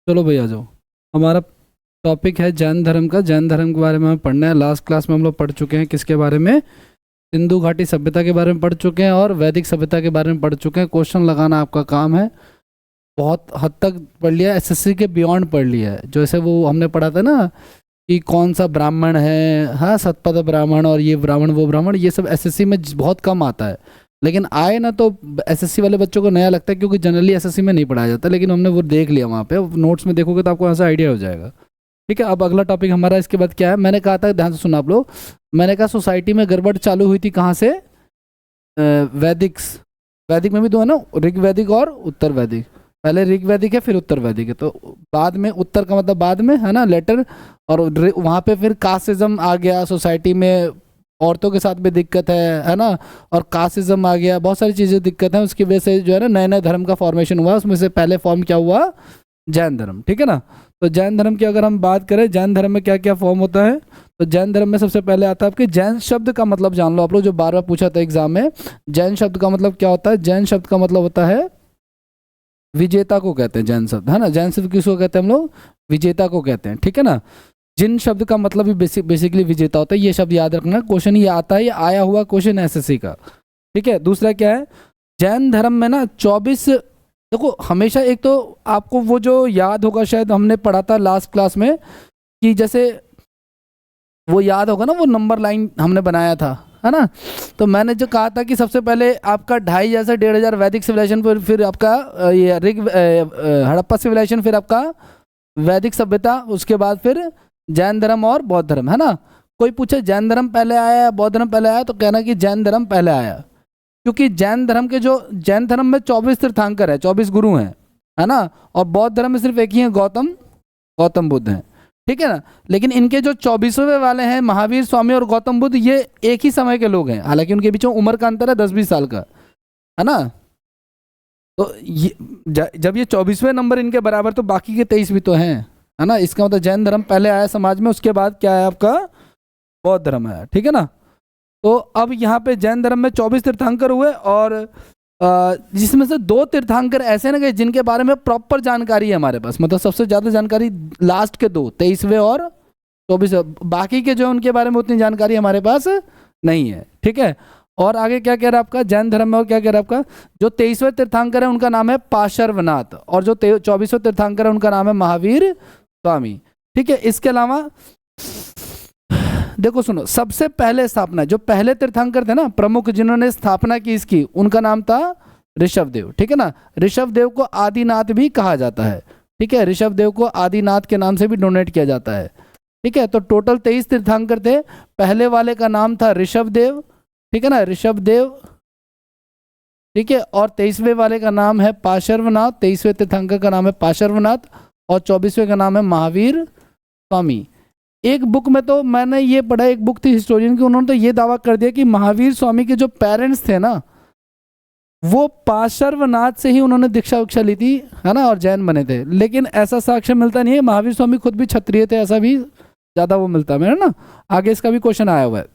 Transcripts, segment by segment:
चलो भाई आ जाओ। हमारा टॉपिक है जैन धर्म का। जैन धर्म के बारे में हमें पढ़ना है। लास्ट क्लास में हम लोग पढ़ चुके हैं किसके बारे में? सिंधु घाटी सभ्यता के बारे में पढ़ चुके हैं और वैदिक सभ्यता के बारे में पढ़ चुके हैं। क्वेश्चन लगाना आपका काम है। बहुत हद तक पढ़ लिया, एसएससी के बियॉन्ड पढ़ लिया है। जैसे वो हमने पढ़ा था ना कि कौन सा ब्राह्मण है, हाँ, सतपथ ब्राह्मण और ये ब्राह्मण वो ब्राह्मण, ये सब एसएससी में बहुत कम आता है। लेकिन आए ना तो एसएससी वाले बच्चों को नया लगता है, क्योंकि जनरली एसएससी में नहीं पढ़ाया जाता। लेकिन हमने वो देख लिया वहाँ पे, नोट्स में देखोगे तो आपको ऐसा आइडिया हो जाएगा। ठीक है, अब अगला टॉपिक हमारा इसके बाद क्या है? मैंने कहा था, ध्यान से सुना आप लोग। मैंने कहा सोसाइटी में गड़बड़ चालू हुई थी कहाँ से? वैदिक्स। वैदिक में भी दो है ना, ऋग्वैदिक और उत्तर वैदिक। पहले ऋग्वैदिक है फिर उत्तर वैदिक है, तो बाद में उत्तर का मतलब बाद में है ना, लेटर। और वहाँ पे फिर कास्टिज्म आ गया सोसाइटी में, औरतों के साथ भी दिक्कत है ना। और कास्टिज्म आ गया, बहुत सारी चीज़ें दिक्कत है। उसकी वजह से जो है ना नए नए धर्म का फॉर्मेशन हुआ। उसमें से पहले फॉर्म क्या हुआ? जैन धर्म। ठीक है ना। तो जैन धर्म की अगर हम बात करें, जैन धर्म में क्या क्या फॉर्म होता है, तो जैन धर्म में सबसे पहले आता है आपके जैन शब्द का मतलब जान लो आप लोग, जो बार बार पूछा था एग्जाम में। जैन शब्द का मतलब क्या होता है? जैन शब्द का मतलब होता है विजेता को कहते हैं जैन शब्द, है ना। जैन शब्द किसको कहते हैं हम लोग? विजेता को कहते हैं। ठीक है ना। जिन शब्द का मतलब भी बेसिकली विजेता होता है। ये शब्द याद रखना, क्वेश्चन ये आता है, ये आया हुआ क्वेश्चन एसएससी का। ठीक है। दूसरा क्या है? जैन धर्म में ना 24, देखो हमेशा एक तो आपको वो जो याद होगा, शायद हमने पढ़ा था लास्ट क्लास में, कि जैसे वो याद होगा ना, वो नंबर लाइन हमने बनाया था, है ना। तो मैंने जो कहा था कि सबसे पहले आपका 2,500 जैसे 1,500 वैदिक सिविलाइजेशन, फिर आपका ये हड़प्पा सिविलाइजेशन, फिर आपका वैदिक सभ्यता, उसके बाद फिर जैन धर्म और बौद्ध धर्म, है ना। कोई पूछे जैन धर्म पहले आया या बौद्ध धर्म पहले आया, तो कहना कि जैन धर्म पहले आया। क्योंकि जैन धर्म के जो जैन धर्म में 24 तीर्थंकर है, 24 गुरु हैं, है ना। और बौद्ध धर्म में सिर्फ एक ही है, गौतम बुद्ध हैं। ठीक है ना। लेकिन इनके जो 24वें वाले हैं, महावीर स्वामी और गौतम बुद्ध, ये एक ही समय के लोग हैं। हालांकि उनके बीच में उम्र का अंतर है 10-20 साल का, है ना। तो ये जब ये 24वें नंबर इनके बराबर, तो बाकी के 23 भी तो हैं, है ना। इसका मतलब जैन धर्म पहले आया समाज में, उसके बाद क्या है आपका? बौद्ध धर्म आया। ठीक है ना। तो अब यहाँ पे जैन धर्म में 24 तीर्थंकर हुए, और जिसमें से 2 तीर्थंकर ऐसे ना गए जिनके बारे में प्रॉपर जानकारी है हमारे पास। मतलब सबसे ज़्यादा जानकारी लास्ट के 2, 23वें और 24वें। बाकी के जो उनके बारे में उतनी जानकारी हमारे पास नहीं है। ठीक है। और आगे क्या कह रहा है आपका जैन धर्म में? और क्या कह रहा है आपका? जो 23वें तीर्थंकर है उनका नाम है पाशर्वनाथ, और जो 24वें तीर्थंकर है उनका नाम है महावीर स्वामी। ठीक है। इसके अलावा देखो सुनो, सबसे पहले स्थापना, जो पहले तीर्थंकर थे ना प्रमुख, जिन्होंने स्थापना की इसकी, उनका नाम था ऋषभदेव। ठीक है ना। ऋषभदेव को आदिनाथ भी कहा जाता है। ठीक है। ऋषभदेव को आदिनाथ के नाम से भी डोनेट किया जाता है। ठीक है। तो टोटल 23 तीर्थंकर थे। पहले वाले का नाम था ऋषभदेव, ठीक है ना, ऋषभदेव। ठीक है। और 23वें वाले का नाम है पाशर्वनाथ, 23वें तीर्थंकर का नाम है पाशर्वनाथ, और 24वें का नाम है महावीर स्वामी। एक बुक में तो मैंने ये पढ़ा, एक बुक थी हिस्टोरियन की, उन्होंने तो ये दावा कर दिया कि महावीर स्वामी के जो पेरेंट्स थे ना, वो पाशर्वनाथ से ही उन्होंने दीक्षा विक्षा ली थी, है ना, और जैन बने थे। लेकिन ऐसा साक्ष्य मिलता नहीं है। महावीर स्वामी खुद भी क्षत्रिय थे, ऐसा भी ज़्यादा वो मिलता है ना। आगे इसका भी क्वेश्चन आया हुआ है।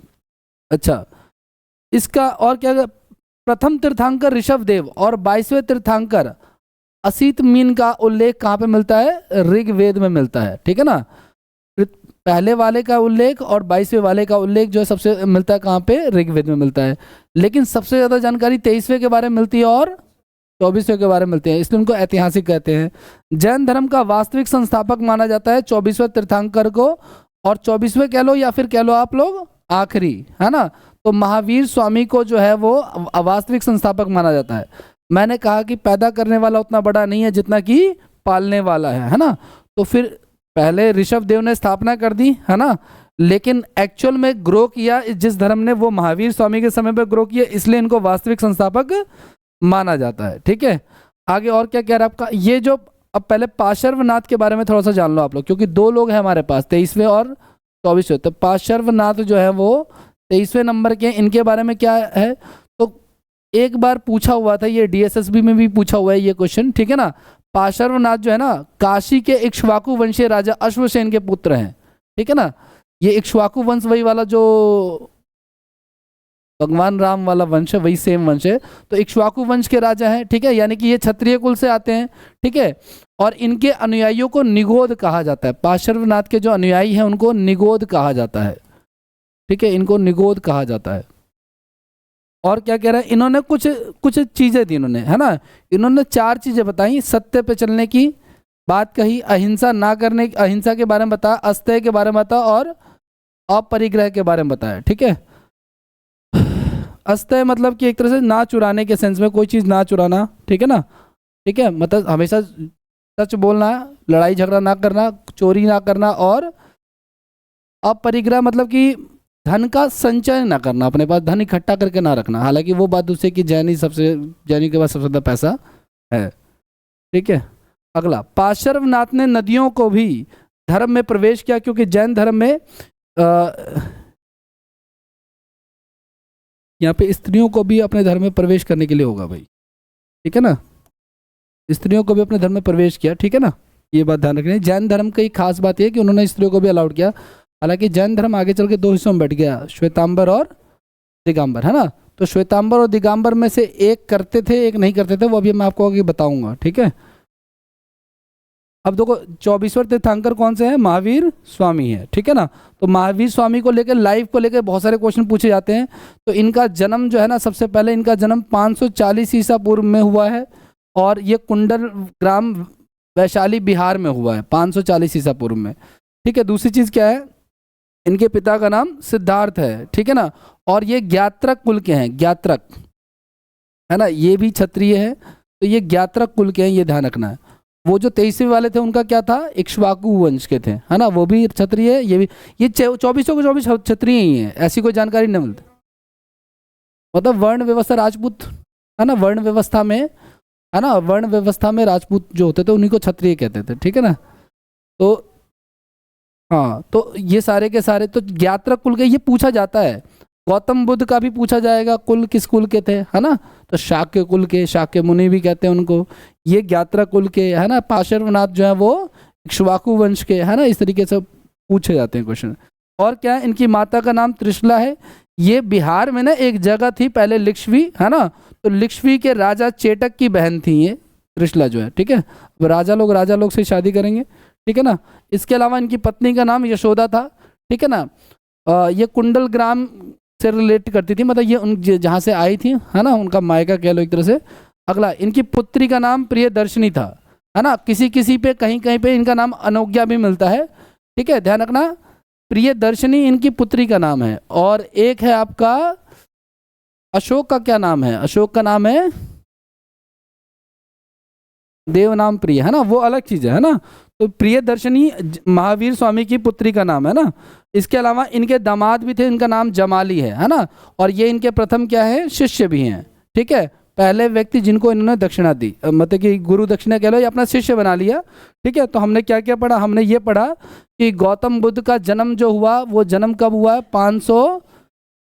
अच्छा, इसका और क्या? प्रथम तीर्थंकर ऋषभदेव और 22वें तीर्थंकर असित मीन का उल्लेख कहाँ पे मिलता है? ऋग्वेद में मिलता है। ठीक है ना। पहले वाले का उल्लेख और 22वें वाले का उल्लेख जो है सबसे मिलता है कहाँ पे? ऋग्वेद में मिलता है। लेकिन सबसे ज़्यादा जानकारी 23वें के बारे में मिलती है और 24वें के बारे में मिलती है, इसलिए उनको ऐतिहासिक कहते हैं। जैन धर्म का वास्तविक संस्थापक माना जाता है 24वें तीर्थंकर को, और 24वें कह लो या फिर कह लो आप लोग आखिरी, है ना। तो महावीर स्वामी को जो है वो वास्तविक संस्थापक माना जाता है। मैंने कहा कि पैदा करने वाला उतना बड़ा नहीं है जितना कि पालने वाला है ना। तो फिर पहले ऋषभदेव ने स्थापना कर दी, है ना, लेकिन एक्चुअल में ग्रो किया जिस धर्म ने, वो महावीर स्वामी के समय पर ग्रो किया, इसलिए इनको वास्तविक संस्थापक माना जाता है। ठीक है। आगे और क्या कह रहा है आपका? ये जो, अब पहले पाशर्वनाथ के बारे में थोड़ा सा जान लो आप लोग, क्योंकि 2 लोग हैं हमारे पास, 23वें और 24वें। तो पाशर्वनाथ जो है वो 23वें नंबर के। इनके बारे में क्या है? तो एक बार पूछा हुआ था, ये डीएसएसबी में भी पूछा हुआ है ये क्वेश्चन। ठीक है ना। पाशर्वनाथ जो है ना, काशी के इक्ष्वाकु वंशीय राजा अश्वसेन के पुत्र हैं। ठीक है ना। ये इक्ष्वाकु वंश वही वाला जो भगवान राम वाला वंश है, वही सेम वंश है। तो इक्ष्वाकु वंश के राजा हैं। ठीक है। यानी कि ये क्षत्रिय कुल से आते हैं। ठीक है। और इनके अनुयायियों को निगोध कहा जाता है। पार्श्वनाथ के जो अनुयायी हैं उनको निगोध कहा जाता है, ठीक है, इनको निगोध कहा जाता है। और क्या कह रहे हैं, इन्होंने कुछ कुछ चीजें दी इन्होंने, है ना, इन्होंने 4 चीजें बताई। सत्य पे चलने की बात कही, अहिंसा ना करने, अहिंसा के बारे में बताया, अस्तेय के बारे में बताया और अपरिग्रह के बारे में बताया, ठीक है। अस्तेय मतलब कि एक तरह से ना चुराने के सेंस में, कोई चीज़ ना चुराना, ठीक है ना, ठीक है, मतलब हमेशा सच बोलना, लड़ाई झगड़ा ना करना, चोरी ना करना। और अपरिग्रह मतलब कि धन का संचय ना करना, अपने पास धन इकट्ठा करके ना रखना। हालांकि वो बात दूसरे की, जैनी के पास सबसे ज़्यादा पैसा है, ठीक है। अगला, पार्श्वनाथ ने नदियों को भी धर्म में प्रवेश किया, क्योंकि जैन धर्म में यहाँ पे स्त्रियों को भी अपने धर्म में प्रवेश करने के लिए होगा भाई, ठीक है ना, स्त्रियों को भी अपने धर्म में प्रवेश किया, ठीक है ना, ये बात ध्यान रखनी है। जैन धर्म की खास बात यह है कि उन्होंने स्त्रियों को भी अलाउड किया। हालांकि जैन धर्म आगे चल के 2 हिस्सों में बैठ गया, श्वेतांबर और दिगंबर, है ना। तो श्वेतांबर और दिगंबर में से एक करते थे, एक नहीं करते थे, वो अभी मैं आपको आगे बताऊंगा, ठीक है। अब देखो 24वें तीर्थंकर कौन से हैं, महावीर स्वामी है, ठीक है ना। तो महावीर स्वामी को लेकर, लाइफ को लेकर बहुत सारे क्वेश्चन पूछे जाते हैं। तो इनका जन्म जो है ना, सबसे पहले इनका जन्म 540 ईसा पूर्व में हुआ है, और ये कुंडल ग्राम वैशाली बिहार में हुआ है 540 ईसा पूर्व में, ठीक है। दूसरी चीज़ क्या है, इनके पिता का नाम सिद्धार्थ है, ठीक है ना, और ये ज्ञात्रक कुल के हैं, ज्ञात्रक, है ना, ये भी क्षत्रिय है। तो ये ज्ञात्रक कुल के हैं, ये ध्यान रखना है। वो जो 23वें वाले थे उनका क्या था, इक्ष्वाकु वंश के थे, है ना, वो भी क्षत्रिय है, ये भी। ये 24 के 24 क्षत्रिय ही है, ऐसी कोई जानकारी नहीं मिलती। मतलब वर्ण व्यवस्था राजपूत, है ना, वर्ण व्यवस्था में, है ना, वर्ण व्यवस्था में राजपूत जो होते थे उन्हीं को क्षत्रिय कहते थे, ठीक है ना। तो हाँ, तो ये सारे के सारे तो ज्ञात्रक कुल के, ये पूछा जाता है। गौतम बुद्ध का भी पूछा जाएगा, कुल किस कुल के थे, है ना, तो शाक्य कुल के, शाक्य मुनि भी कहते हैं उनको। ये ज्ञात्रक कुल के, है ना। पार्श्वनाथ जो है वो इक्ष्वाकु वंश के, है ना। इस तरीके से पूछे जाते हैं क्वेश्चन। और क्या है, इनकी माता का नाम त्रिशला है। ये बिहार में ना एक जगह थी पहले, लिच्छवी, है ना, तो लिच्छवी के राजा चेटक की बहन थी ये त्रिशला जो है, ठीक है। अब राजा लोग से शादी करेंगे, ठीक है ना। इसके अलावा इनकी पत्नी का नाम यशोदा था, ठीक है ना। ये कुंडल ग्राम से रिलेट करती थी, मतलब ये उन जहाँ से आई थी, है ना, उनका मायका कह लो एक तरह से। अगला, इनकी पुत्री का नाम प्रियदर्शनी था, है ना। किसी किसी पे, कहीं कहीं पे इनका नाम अनोज्ञा भी मिलता है, ठीक है, ध्यान रखना। प्रियदर्शनी इनकी पुत्री का नाम है। और एक है आपका अशोक का क्या नाम है, अशोक का नाम है देवनाम प्रिय, है ना, वो अलग चीज है ना। तो प्रियदर्शनी महावीर स्वामी की पुत्री का नाम है ना। इसके अलावा इनके दामाद भी थे, इनका नाम जमाली है ना। और ये इनके प्रथम क्या है, शिष्य भी हैं, ठीक है। पहले व्यक्ति जिनको इन्होंने दक्षिणा दी, मतलब कि गुरु दक्षिणा कह लो, या अपना शिष्य बना लिया, ठीक है। तो हमने क्या क्या पढ़ा, हमने ये पढ़ा कि गौतम बुद्ध का जन्म जो हुआ, वो जन्म कब हुआ है,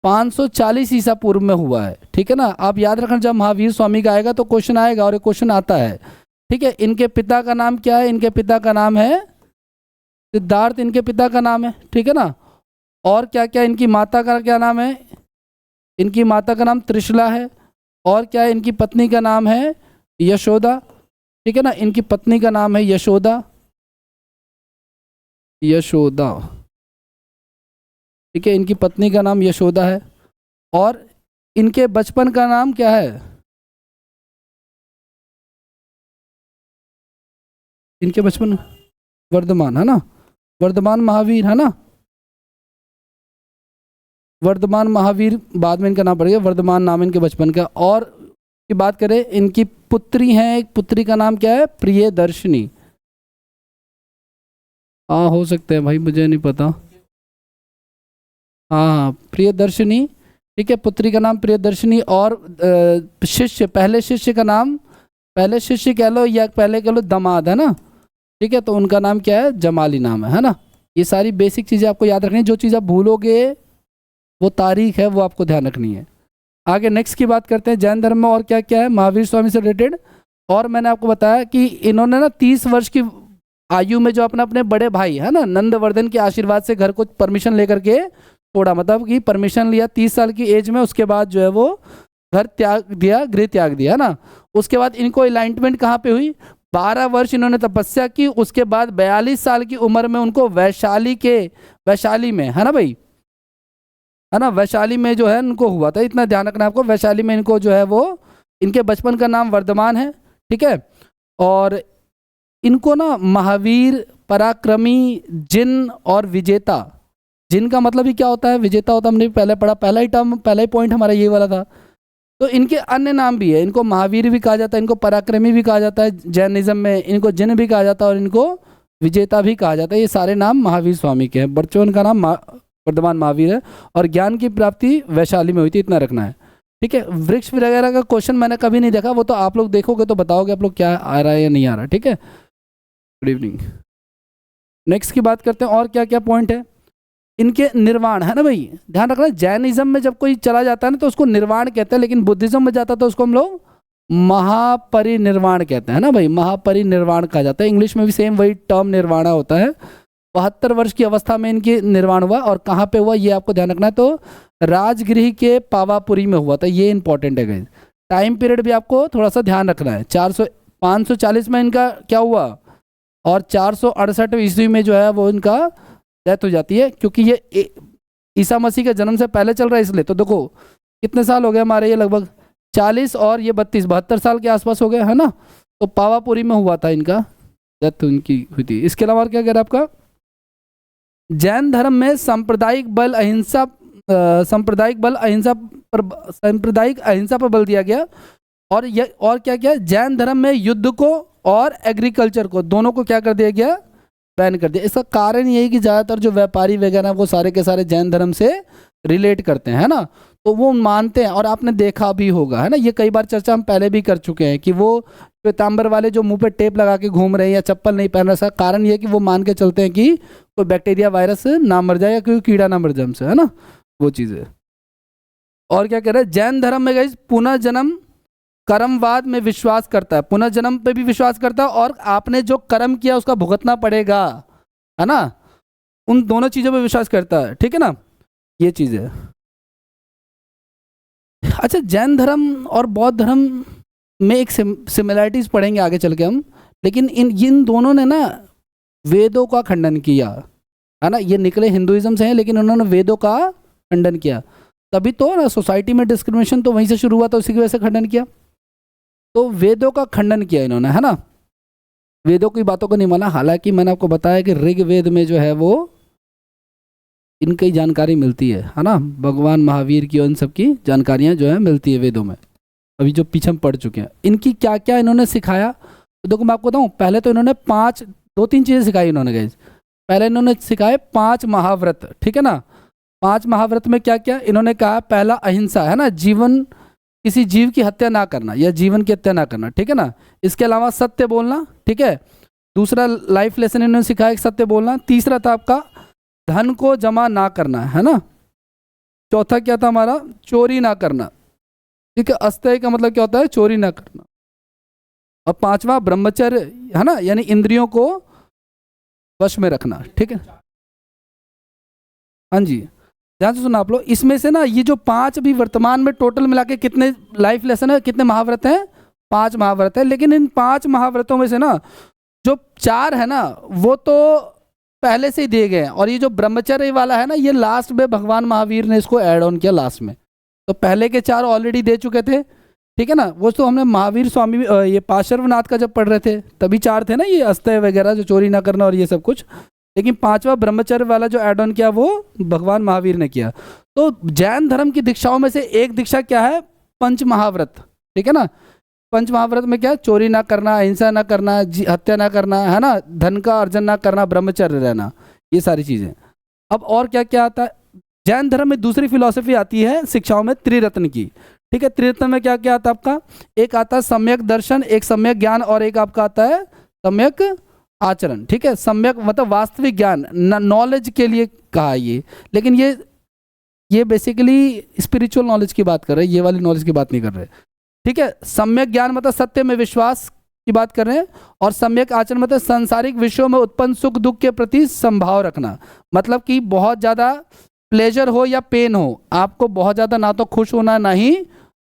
540 ईसा पूर्व में हुआ है, ठीक है ना। आप याद रखना, जब महावीर स्वामी का आएगा तो क्वेश्चन आएगा, और एक क्वेश्चन आता है, ठीक है। इनके पिता का नाम क्या है, इनके पिता का नाम है सिद्धार्थ, इनके पिता का नाम है, ठीक है ना। और क्या क्या, इनकी माता का क्या नाम है, इनकी माता का नाम त्रिशला है। और क्या है, इनकी पत्नी का नाम है यशोदा, ठीक है ना, इनकी पत्नी का नाम है यशोदा, यशोदा, ठीक है, इनकी पत्नी का नाम यशोदा है। और इनके बचपन का नाम क्या है, इनके बचपन वर्धमान, है ना, वर्धमान महावीर, है ना, वर्धमान महावीर बाद में इनका नाम पड़ेगा, वर्धमान नाम इनके बचपन का। और की बात करें, इनकी पुत्री है, एक पुत्री का नाम क्या है, प्रियदर्शनी। हाँ, हो सकते हैं भाई, मुझे नहीं पता। हाँ, प्रियदर्शनी, ठीक है, पुत्री का नाम प्रियदर्शनी। और शिष्य, पहले शिष्य का नाम, पहले शिष्य कह लो या पहले कह लो दामाद, है ना, ठीक है, तो उनका नाम क्या है, जमाली नाम है ना। ये सारी बेसिक चीज़ें आपको याद रखनी है। जो चीज़ आप भूलोगे वो तारीख है, वो आपको ध्यान रखनी है। आगे नेक्स्ट की बात करते हैं, जैन धर्म में और क्या क्या है महावीर स्वामी से रिलेटेड। और मैंने आपको बताया कि इन्होंने ना 30 वर्ष की आयु में जो अपने बड़े भाई, है ना, नंदवर्धन के आशीर्वाद से घर को परमिशन लेकर के छोड़ा, मतलब कि परमिशन लिया 30 साल की एज में। उसके बाद जो है वो घर त्याग दिया, गृह त्याग दिया, है ना। उसके बाद इनको अलाइनमेंट कहाँ पे हुई, 12 वर्ष इन्होंने तपस्या की, उसके बाद 42 साल की उम्र में उनको वैशाली में, है ना भाई, है ना, वैशाली में जो है उनको हुआ था। इतना ध्यान रखना आपको, वैशाली में इनको जो है वो, इनके बचपन का नाम वर्धमान है, ठीक है। और इनको ना महावीर, पराक्रमी, जिन और विजेता, जिन का मतलब ही क्या होता है, विजेता होता है, हमने पहले पढ़ा, पहला ही टर्म, पहला ही पॉइंट हमारा ये वाला था। तो इनके अन्य नाम भी है, इनको महावीर भी कहा जाता है, इनको पराक्रमी भी कहा जाता है जैनिज्म में, इनको जिन भी कहा जाता है और इनको विजेता भी कहा जाता है। ये सारे नाम महावीर स्वामी के हैं। बच्चों का नाम वर्धमान महावीर है और ज्ञान की प्राप्ति वैशाली में हुई थी, इतना रखना है, ठीक है। वृक्ष वगैरह का क्वेश्चन मैंने कभी नहीं देखा, वो तो आप लोग देखोगे तो बताओगे आप लोग क्या आ रहा है या नहीं आ रहा, ठीक है। Good evening. नेक्स्ट की बात करते हैं, और क्या क्या पॉइंट है इनके। निर्वाण, है ना भाई, ध्यान रखना, जैनिज्म में जब कोई चला जाता है ना तो उसको निर्वाण कहते हैं, लेकिन बुद्धिज्म में जाता तो उसको हम लोग महापरिनिर्वाण कहते हैं ना भाई, महापरिनिर्वाण कहा जाता है। इंग्लिश में भी सेम वही टर्म निर्वाणा होता है। 72 वर्ष की अवस्था में इनके निर्वाण हुआ, और कहाँ पे हुआ ये आपको ध्यान रखना है, तो राजगृह के पावापुरी में हुआ था, ये इंपॉर्टेंट है गाइस। टाइम पीरियड भी आपको थोड़ा सा ध्यान रखना है। 540 में इनका क्या हुआ, और 468 ईस्वी में जो है वो इनका डेथ हो जाती है, क्योंकि ये ईसा मसीह के जन्म से पहले चल रहा है इसलिए। तो देखो कितने साल हो गए हमारे, ये लगभग 40 और ये 32, 72 साल के आसपास हो गए, है ना। तो पावापुरी में हुआ था इनका डेथ, उनकी हुई थी। इसके अलावा क्या कह रहा है आपका, जैन धर्म में सांप्रदायिक अहिंसा पर बल दिया गया। और क्या क्या, जैन धर्म में युद्ध को और एग्रीकल्चर को, दोनों को क्या कर दिया गया, बैन कर दिया। इसका कारण यही कि ज़्यादातर जो व्यापारी वगैरह वो सारे के सारे जैन धर्म से रिलेट करते हैं, है ना, तो वो मानते हैं। और आपने देखा भी होगा, है ना, ये कई बार चर्चा हम पहले भी कर चुके हैं कि वो श्वेतांबर वाले जो मुंह पे टेप लगा के घूम रहे हैं या चप्पल नहीं पहन रहे, इसका कारण ये है कि वो मान के चलते हैं कि कोई बैक्टीरिया वायरस ना मर जाए या कोई कीड़ा ना मर जाए हमसे, है ना, वो चीज़ें। और क्या कह रहे हैं, जैन धर्म में गाइस पुनर्जन्म कर्मवाद में विश्वास करता है, पुनर्जन्म पे भी विश्वास करता है, और आपने जो कर्म किया उसका भुगतना पड़ेगा, है ना, उन दोनों चीज़ों पे विश्वास करता है, ठीक है ना, ये चीज़ है। अच्छा, जैन धर्म और बौद्ध धर्म में एक सिमिलरिटीज पढ़ेंगे आगे चल के हम, लेकिन इन दोनों ने ना वेदों का खंडन किया, है ना। ये निकले हिंदुइज्म से हैं, लेकिन उन्होंने वेदों का खंडन किया, तभी तो ना सोसाइटी में डिस्क्रिमिनेशन तो वहीं से शुरू हुआ था, उसी की वजह से खंडन किया। तो वेदों का खंडन किया इन्होंने, है ना, वेदों की बातों को नहीं माना। हालांकि मैंने आपको बताया कि ऋग्वेद में जो है वो इनकी जानकारी मिलती है ना, भगवान महावीर की और इन सब की जानकारियाँ जो है मिलती है वेदों में, अभी जो पीछे हम पढ़ चुके हैं। इनकी क्या क्या इन्होंने सिखाया, तो देखो मैं आपको बताऊँ, पहले तो इन्होंने 2-3 चीज़ें सिखाई इन्होंने गाइस। पहले इन्होंने सिखाए 5 महाव्रत, ठीक है ना। 5 महाव्रत में क्या क्या इन्होंने कहा, पहला अहिंसा, है ना, किसी जीव की हत्या ना करना या जीवन की हत्या ना करना, ठीक है ना। इसके अलावा सत्य बोलना, ठीक है। दूसरा लाइफ लेसन इन्होंने सिखाया सत्य बोलना। तीसरा था आपका धन को जमा ना करना, है ना। चौथा क्या था हमारा, चोरी ना करना, ठीक है। अस्तय का मतलब क्या होता है, चोरी ना करना। और 5वां ब्रह्मचर्य, है ना, यानी इंद्रियों को वश में रखना, ठीक है। हाँ जी, ध्यान से सुना आप लोग। इसमें से ना ये जो 5 भी वर्तमान में टोटल मिला के कितने लाइफ लेसन है, कितने महाव्रत हैं, 5 महाव्रत है। लेकिन इन 5 महाव्रतों में से ना जो 4 है ना वो तो पहले से ही दिए गए हैं, और ये जो ब्रह्मचर्य वाला है ना ये लास्ट में भगवान महावीर ने इसको ऐड ऑन किया लास्ट में। तो पहले के 4 ऑलरेडी दे चुके थे, ठीक है ना। वो तो हमने महावीर स्वामी ये पार्श्वनाथ का जब पढ़ रहे थे तभी 4 थे ना, ये अस्तय वगैरह, जो चोरी ना करना और ये सब कुछ। लेकिन 5वां ब्रह्मचर्य वाला जो ऐड ऑन किया वो भगवान महावीर ने किया। तो जैन धर्म की दीक्षाओं में से एक दीक्षा क्या है, 5 महाव्रत, ठीक है ना। 5 महाव्रत में क्या, चोरी ना करना, हिंसा ना करना, हत्या ना करना, है ना, धन का अर्जन ना करना, ब्रह्मचर्य रहना, ये सारी चीज़ें। अब और क्या क्या आता है, जैन धर्म में दूसरी फिलॉसफी आती है शिक्षाओं में त्रिरत्न की, ठीक है। त्रिरत्न में क्या क्या आता है आपका, एक आता है सम्यक दर्शन, एक सम्यक ज्ञान, और एक आपका आता है सम्यक आचरण, ठीक है। सम्यक मतलब वास्तविक ज्ञान, नॉलेज के लिए कहा ये, लेकिन ये बेसिकली स्पिरिचुअल नॉलेज की बात कर रहे हैं, ये वाली नॉलेज की बात नहीं कर रहे, ठीक है। सम्यक ज्ञान मतलब सत्य में विश्वास की बात कर रहे हैं, और सम्यक आचरण मतलब सांसारिक विषयों में उत्पन्न सुख दुख के प्रति संभाव रखना। मतलब कि बहुत ज़्यादा प्लेजर हो या पेन हो, आपको बहुत ज़्यादा ना तो खुश होना ना ही,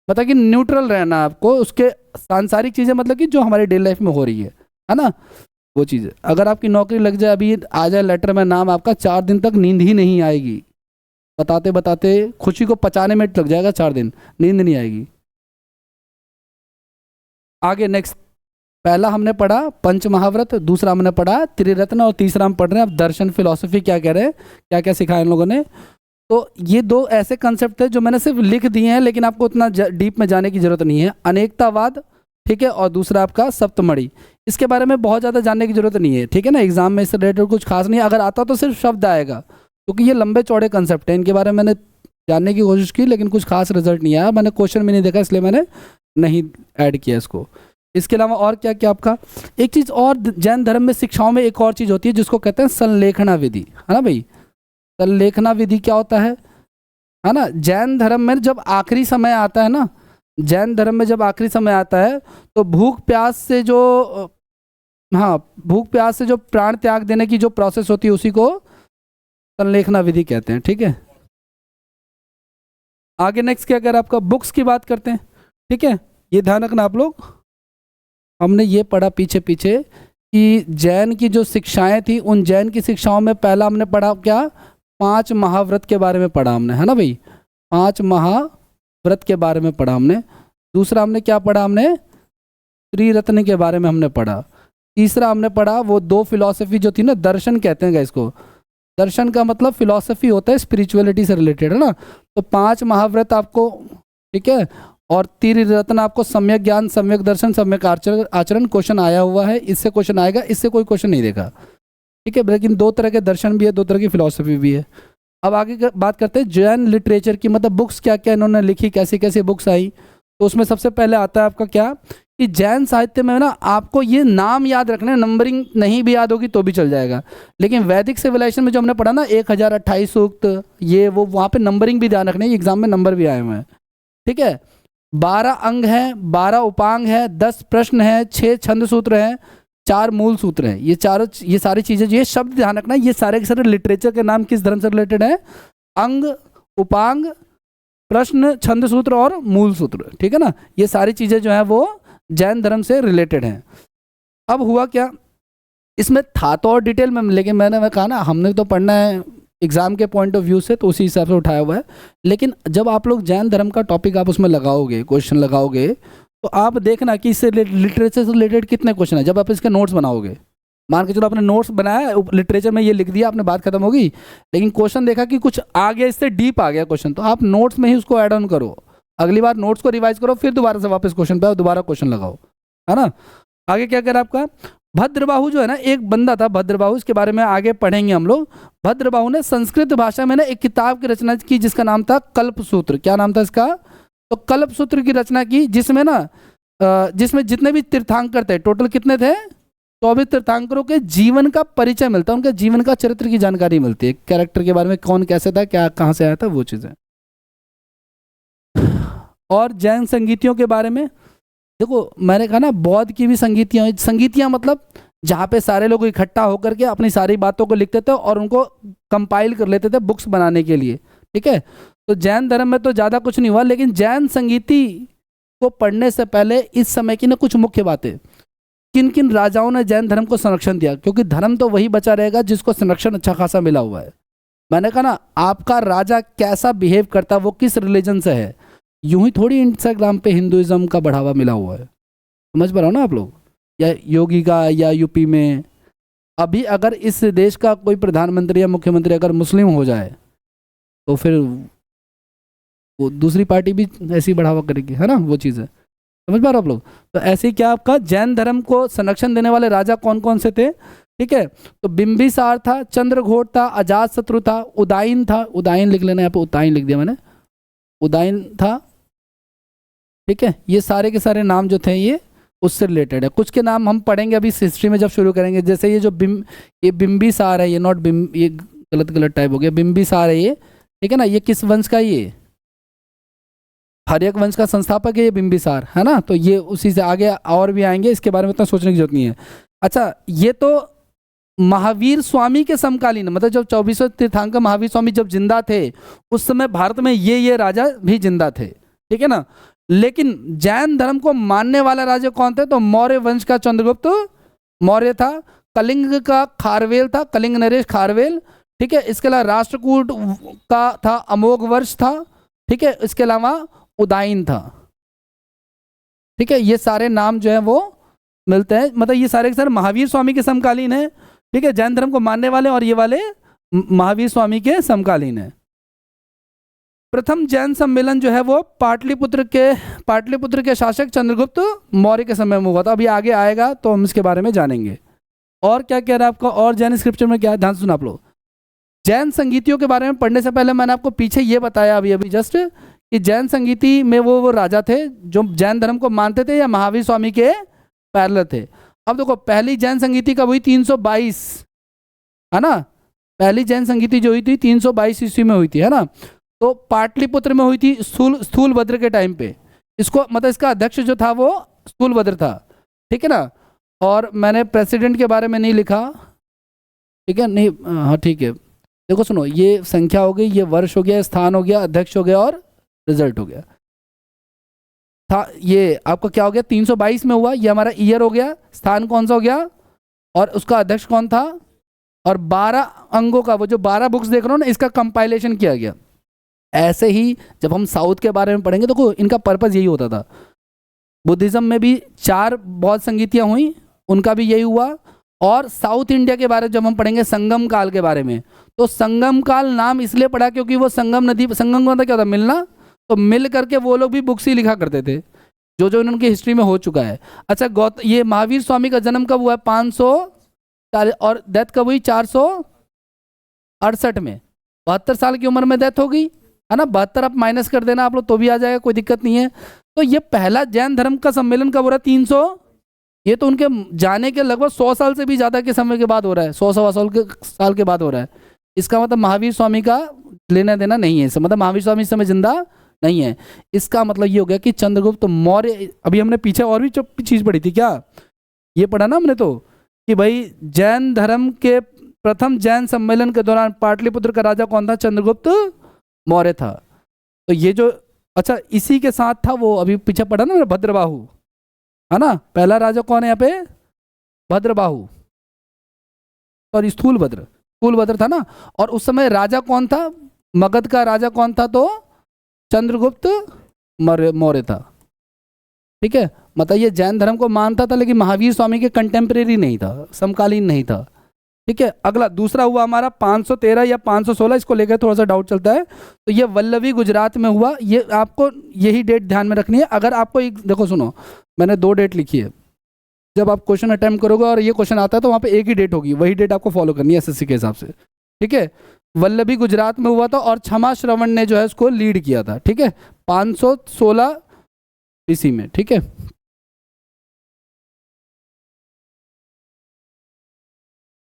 मतलब कि न्यूट्रल रहना आपको उसके सांसारिक चीज़ें, मतलब कि जो हमारी डेली लाइफ में हो रही है है ना, वो चीज़ है। अगर आपकी नौकरी लग जाए, अभी आ जाए लेटर में नाम आपका, 4 दिन तक नींद ही नहीं आएगी, बताते बताते खुशी को पचाने में लग जाएगा 4 दिन, नींद नहीं आएगी। आगे नेक्स्ट, पहला हमने पढ़ा पंच महाव्रत, दूसरा हमने पढ़ा त्रिरत्न, और तीसरा हम पढ़ रहे हैं अब दर्शन फिलॉसफी क्या कह रहे हैं, क्या क्या सिखाया इन लोगों ने। तो ये दो ऐसे कंसेप्ट थे जो मैंने सिर्फ लिख दिए हैं, लेकिन आपको उतना डीप में जाने की जरूरत नहीं है। अनेकतावाद, ठीक है, और दूसरा आपका सप्तमणि, इसके बारे में बहुत ज़्यादा जानने की जरूरत नहीं है, ठीक है ना। एग्जाम में इससे रिलेटेड कुछ खास नहीं है, अगर आता तो सिर्फ शब्द आएगा, क्योंकि ये लंबे चौड़े कंसेप्ट हैं, इनके बारे में मैंने जानने की कोशिश की लेकिन कुछ खास रिजल्ट नहीं आया, मैंने क्वेश्चन भी नहीं देखा इसलिए मैंने नहीं ऐड किया इसको। इसके अलावा और क्या क्या आपका, एक चीज़ और, जैन धर्म में शिक्षाओं में एक और चीज़ होती है जिसको कहते हैं संलेखना विधि, है ना भाई। संलेखना विधि क्या होता है ना। जैन धर्म में जब आखिरी समय आता है ना, जैन धर्म में जब आखिरी समय आता है तो भूख प्यास से जो, हाँ, भूख प्यास से जो प्राण त्याग देने की जो प्रोसेस होती है उसी को संलेखना विधि कहते हैं, ठीक है। आगे नेक्स्ट क्या कर आपका, बुक्स की बात करते हैं, ठीक है। ये ध्यान रखना आप लोग, हमने ये पढ़ा पीछे पीछे कि जैन की जो शिक्षाएं थी, उन जैन की शिक्षाओं में पहला हमने पढ़ा क्या, 5 महाव्रत के बारे में पढ़ा हमने, है ना भाई, 5 महाव्रत के बारे में पढ़ा हमने। दूसरा हमने क्या पढ़ा, हमने त्रिरत्न के बारे में हमने पढ़ा। तीसरा हमने पढ़ा वो 2 फिलॉसफी जो थी ना, दर्शन कहते हैं इसको, दर्शन का मतलब फिलॉसफी होता है स्पिरिचुअलिटी से रिलेटेड, है ना। तो 5 महाव्रत आपको, ठीक है, और त्रिरत्न आपको सम्यक ज्ञान, सम्यक दर्शन, सम्यक आचरण क्वेश्चन आया हुआ है, इससे क्वेश्चन आएगा, इससे कोई क्वेश्चन नहीं देखा, ठीक है। लेकिन 2 तरह के दर्शन भी है, 2 तरह की फिलॉसफी भी है। अब आगे बात करते हैं जैन लिटरेचर की, मतलब बुक्स क्या क्या इन्होंने लिखी, कैसी कैसी बुक्स आई। तो उसमें सबसे पहले आता है आपका क्या, कि जैन साहित्य में ना आपको ये नाम याद रखना है, नंबरिंग नहीं भी याद होगी तो भी चल जाएगा, लेकिन वैदिक सिविलाइजेशन में जो हमने पढ़ा ना 1028 सूक्त, ये वो, वहाँ पे नंबरिंग भी ध्यान रखना है, एग्जाम में नंबर भी आए हुए हैं, ठीक है। 12 अंग हैं, 12 उपांग है, 10 प्रश्न है, 6 छंद सूत्र हैं, 4 मूल सूत्र हैं। ये सारी चीज़ें, ये शब्द ध्यान रखना, ये सारे के सारे लिटरेचर के नाम किस धर्म से रिलेटेड है, अंग, उपांग, प्रश्न, छंद सूत्र और मूल सूत्र, ठीक है ना। ये सारी चीज़ें जो है वो जैन धर्म से रिलेटेड हैं। अब हुआ क्या, इसमें था तो और डिटेल में, लेकिन मैंने कहा ना हमने तो पढ़ना है एग्जाम के पॉइंट ऑफ व्यू से, तो उसी हिसाब से उठाया हुआ है। लेकिन जब आप लोग जैन धर्म का टॉपिक आप उसमें लगाओगे, क्वेश्चन लगाओगे, तो आप देखना कि इससे लिटरेचर से रिलेटेड कितने क्वेश्चन है। जब आप इसके नोट्स बनाओगे, मान के चलो आपने नोट्स बनाया, लिटरेचर में ये लिख दिया आपने, बात खत्म होगी, लेकिन क्वेश्चन देखा कि कुछ आ गया, इससे डीप आ गया क्वेश्चन, तो आप नोट्स में ही उसको ऐड ऑन करो, अगली बार नोट्स को रिवाइज करो, फिर दोबारा से वापस क्वेश्चन पे आओ, दोबारा क्वेश्चन लगाओ, है ना। आगे क्या करा आपका, भद्रबाहु जो है ना, एक बंदा था भद्रबाहु, इसके बारे में आगे पढ़ेंगे हम लोग। भद्रबाहु ने संस्कृत भाषा में ना एक किताब की रचना की जिसका नाम था कल्पसूत्र। क्या नाम था इसका, तो कल्पसूत्र की रचना की, जिसमें ना जिसमें जितने भी तीर्थंकर थे, टोटल कितने थे, 24 तीर्थंकरों के जीवन का परिचय मिलता है, उनके जीवन का चरित्र की जानकारी मिलती है, कैरेक्टर के बारे में, कौन कैसे था, क्या कहाँ से आया था, वो चीज़ें। और जैन संगीतियों के बारे में देखो, मैंने कहा ना बौद्ध की भी संगीतियाँ मतलब जहाँ पे सारे लोग इकट्ठा होकर के अपनी सारी बातों को लिखते थे और उनको कंपाइल कर लेते थे बुक्स बनाने के लिए, ठीक है। तो जैन धर्म में तो ज़्यादा कुछ नहीं हुआ, लेकिन जैन संगीति को पढ़ने से पहले इस समय की ना कुछ मुख्य बातें, किन किन राजाओं ने जैन धर्म को संरक्षण दिया, क्योंकि धर्म तो वही बचा रहेगा जिसको संरक्षण अच्छा खासा मिला हुआ है। मैंने कहा ना, आपका राजा कैसा बिहेव करता है, वो किस रिलीजन से है, यूं ही थोड़ी इंस्टाग्राम पे हिंदुइज्म का बढ़ावा मिला हुआ है, समझ पा रहे हो ना आप लोग। या योगी का, या यूपी में अभी अगर इस देश का कोई प्रधानमंत्री या मुख्यमंत्री अगर मुस्लिम हो जाए तो फिर वो दूसरी पार्टी भी ऐसी बढ़ावा करेगी, है ना, वो चीज़ है, समझ पा रहे हो आप लोग। तो ऐसे ही क्या आपका जैन धर्म को संरक्षण देने वाले राजा कौन कौन से थे, ठीक है। तो बिंबिसार था, चंद्रघोट था, अजातशत्रु था, उदायन था, उदायन लिख लेना, यहाँ पे उदायन लिख दिया मैंने, उदायन था, ठीक है। ये सारे के सारे नाम जो थे ये उससे रिलेटेड है। कुछ के नाम हम पढ़ेंगे अभी हिस्ट्री में जब शुरू करेंगे, जैसे ये जो ये बिंबिसार है, ये नॉट ये गलत टाइप हो गया, बिंबिसार है ये, ठीक है ना। ये किस वंश का, ये हर्यक वंश का संस्थापक है ये बिंबिसार, है ना। तो ये उसी से आगे और भी आएंगे, इसके बारे में इतना सोचने की जरूरत नहीं है। अच्छा, ये तो महावीर स्वामी के समकालीन, मतलब जब 24वें तीर्थंकर महावीर स्वामी जब जिंदा थे उस समय भारत में ये राजा भी जिंदा थे, ठीक है ना। लेकिन जैन धर्म को मानने वाला राजा कौन थे, तो मौर्य वंश का चंद्रगुप्त मौर्य था। कलिंग का खारवेल था, कलिंग नरेश खारवेल। ठीक है, इसके अलावा राष्ट्रकूट का था अमोघ वर्ष था। ठीक है, इसके अलावा उदाइन था। ठीक है, ये सारे नाम जो है वो मिलते हैं, मतलब ये सारे के सारे महावीर स्वामी के समकालीन है। ठीक है, जैन धर्म को मानने वाले, और ये वाले महावीर स्वामी के समकालीन है। प्रथम जैन सम्मेलन जो है वो पाटलिपुत्र के शासक चंद्रगुप्त मौर्य के समय में हुआ था। अभी आगे आएगा तो हम इसके बारे में जानेंगे। और क्या कह रहा है आपका, और जैन स्क्रिप्चर में क्या है, ध्यान से सुना आप लोग। जैन संगीतियों के बारे में पढ़ने से पहले मैंने आपको पीछे ये बताया अभी अभी जस्ट, कि जैन संगीति में वो राजा थे जो जैन धर्म को मानते थे या महावीर स्वामी के पैरेलल थे। अब देखो, पहली जैन संगीति कब हुई, 322, है ना। पहली जैन संगीति जो हुई थी 322 ईस्वी में हुई थी, है ना। तो पाटलिपुत्र में हुई थी, स्थूलभद्र के टाइम पे। इसको मतलब इसका अध्यक्ष जो था वो स्थूलभद्र था। ठीक है ना। और मैंने प्रेसिडेंट के बारे में नहीं लिखा, ठीक है, नहीं, हाँ ठीक है। देखो सुनो, ये संख्या हो गई, ये वर्ष हो गया, स्थान हो गया, अध्यक्ष हो गया, और रिजल्ट हो गया था। ये आपका क्या हो गया, 322 में हुआ, ये हमारा ईयर हो गया, स्थान कौन सा हो गया, और उसका अध्यक्ष कौन था, और 12 अंगों का, वो जो 12 बुक्स देख रहे हो ना, इसका कंपाइलेशन किया गया। ऐसे ही जब हम साउथ के बारे में पढ़ेंगे तो इनका पर्पस यही होता था। बुद्धिज्म में भी 4 बौद्ध संगीतियाँ हुई, उनका भी यही हुआ। और साउथ इंडिया के बारे में जब हम पढ़ेंगे संगम काल के बारे में, तो संगम काल नाम इसलिए पड़ा क्योंकि वो संगम नदी, संगम का मतलब क्या होता है, मिलना, तो मिल करके वो लोग भी बुक्स ही लिखा करते थे, जो जो उनकी हिस्ट्री में हो चुका है। अच्छा, ये महावीर स्वामी का जन्म कब हुआ है, 540, और डेथ कब हुई, 468 में। 72 साल की उम्र में डेथ हो गई, है ना। 72 आप माइनस कर देना आप लोग तो भी आ जाएगा, कोई दिक्कत नहीं है। तो ये पहला जैन धर्म का सम्मेलन कब हो रहा है, 300, ये तो उनके जाने के लगभग 100 साल से भी ज़्यादा के समय के बाद हो रहा है, 100 साल के बाद हो रहा है। इसका मतलब महावीर स्वामी का लेना देना नहीं है इससे, मतलब महावीर स्वामी इस समय जिंदा नहीं है। इसका मतलब ये हो गया कि चंद्रगुप्त मौर्य, अभी हमने पीछे और भी चीज़ पढ़ी थी क्या, ये पढ़ा ना हमने तो, कि भाई जैन धर्म के प्रथम जैन सम्मेलन के दौरान पाटलिपुत्र का राजा कौन था, चंद्रगुप्त मौर्य था। तो ये जो, अच्छा इसी के साथ था वो अभी पीछे पढ़ा ना भद्रबाहु, है ना। पहला राजा कौन है यहाँ पे, भद्रबाहु, और स्थूलभद्र था ना। और उस समय राजा कौन था, मगध का राजा कौन था, तो चंद्रगुप्त मौर्य था। ठीक है, मतलब ये जैन धर्म को मानता था लेकिन महावीर स्वामी के कंटेम्प्रेरी नहीं था, समकालीन नहीं था। ठीक है, अगला दूसरा हुआ हमारा 513 या 516, इसको लेकर थोड़ा सा डाउट चलता है। तो ये वल्लभी गुजरात में हुआ, ये आपको यही डेट ध्यान में रखनी है। अगर आपको एक, देखो सुनो, मैंने 2 डेट लिखी है, जब आप क्वेश्चन अटेम्प्ट करोगे और ये क्वेश्चन आता है तो वहाँ पे एक ही डेट होगी, वही डेट आपको फॉलो करनी है एसएससी के हिसाब से। ठीक है, वल्लभी गुजरात में हुआ था, और क्षमा श्रवण ने जो है उसको लीड किया था। ठीक है, 516 ईस्वी में। ठीक है,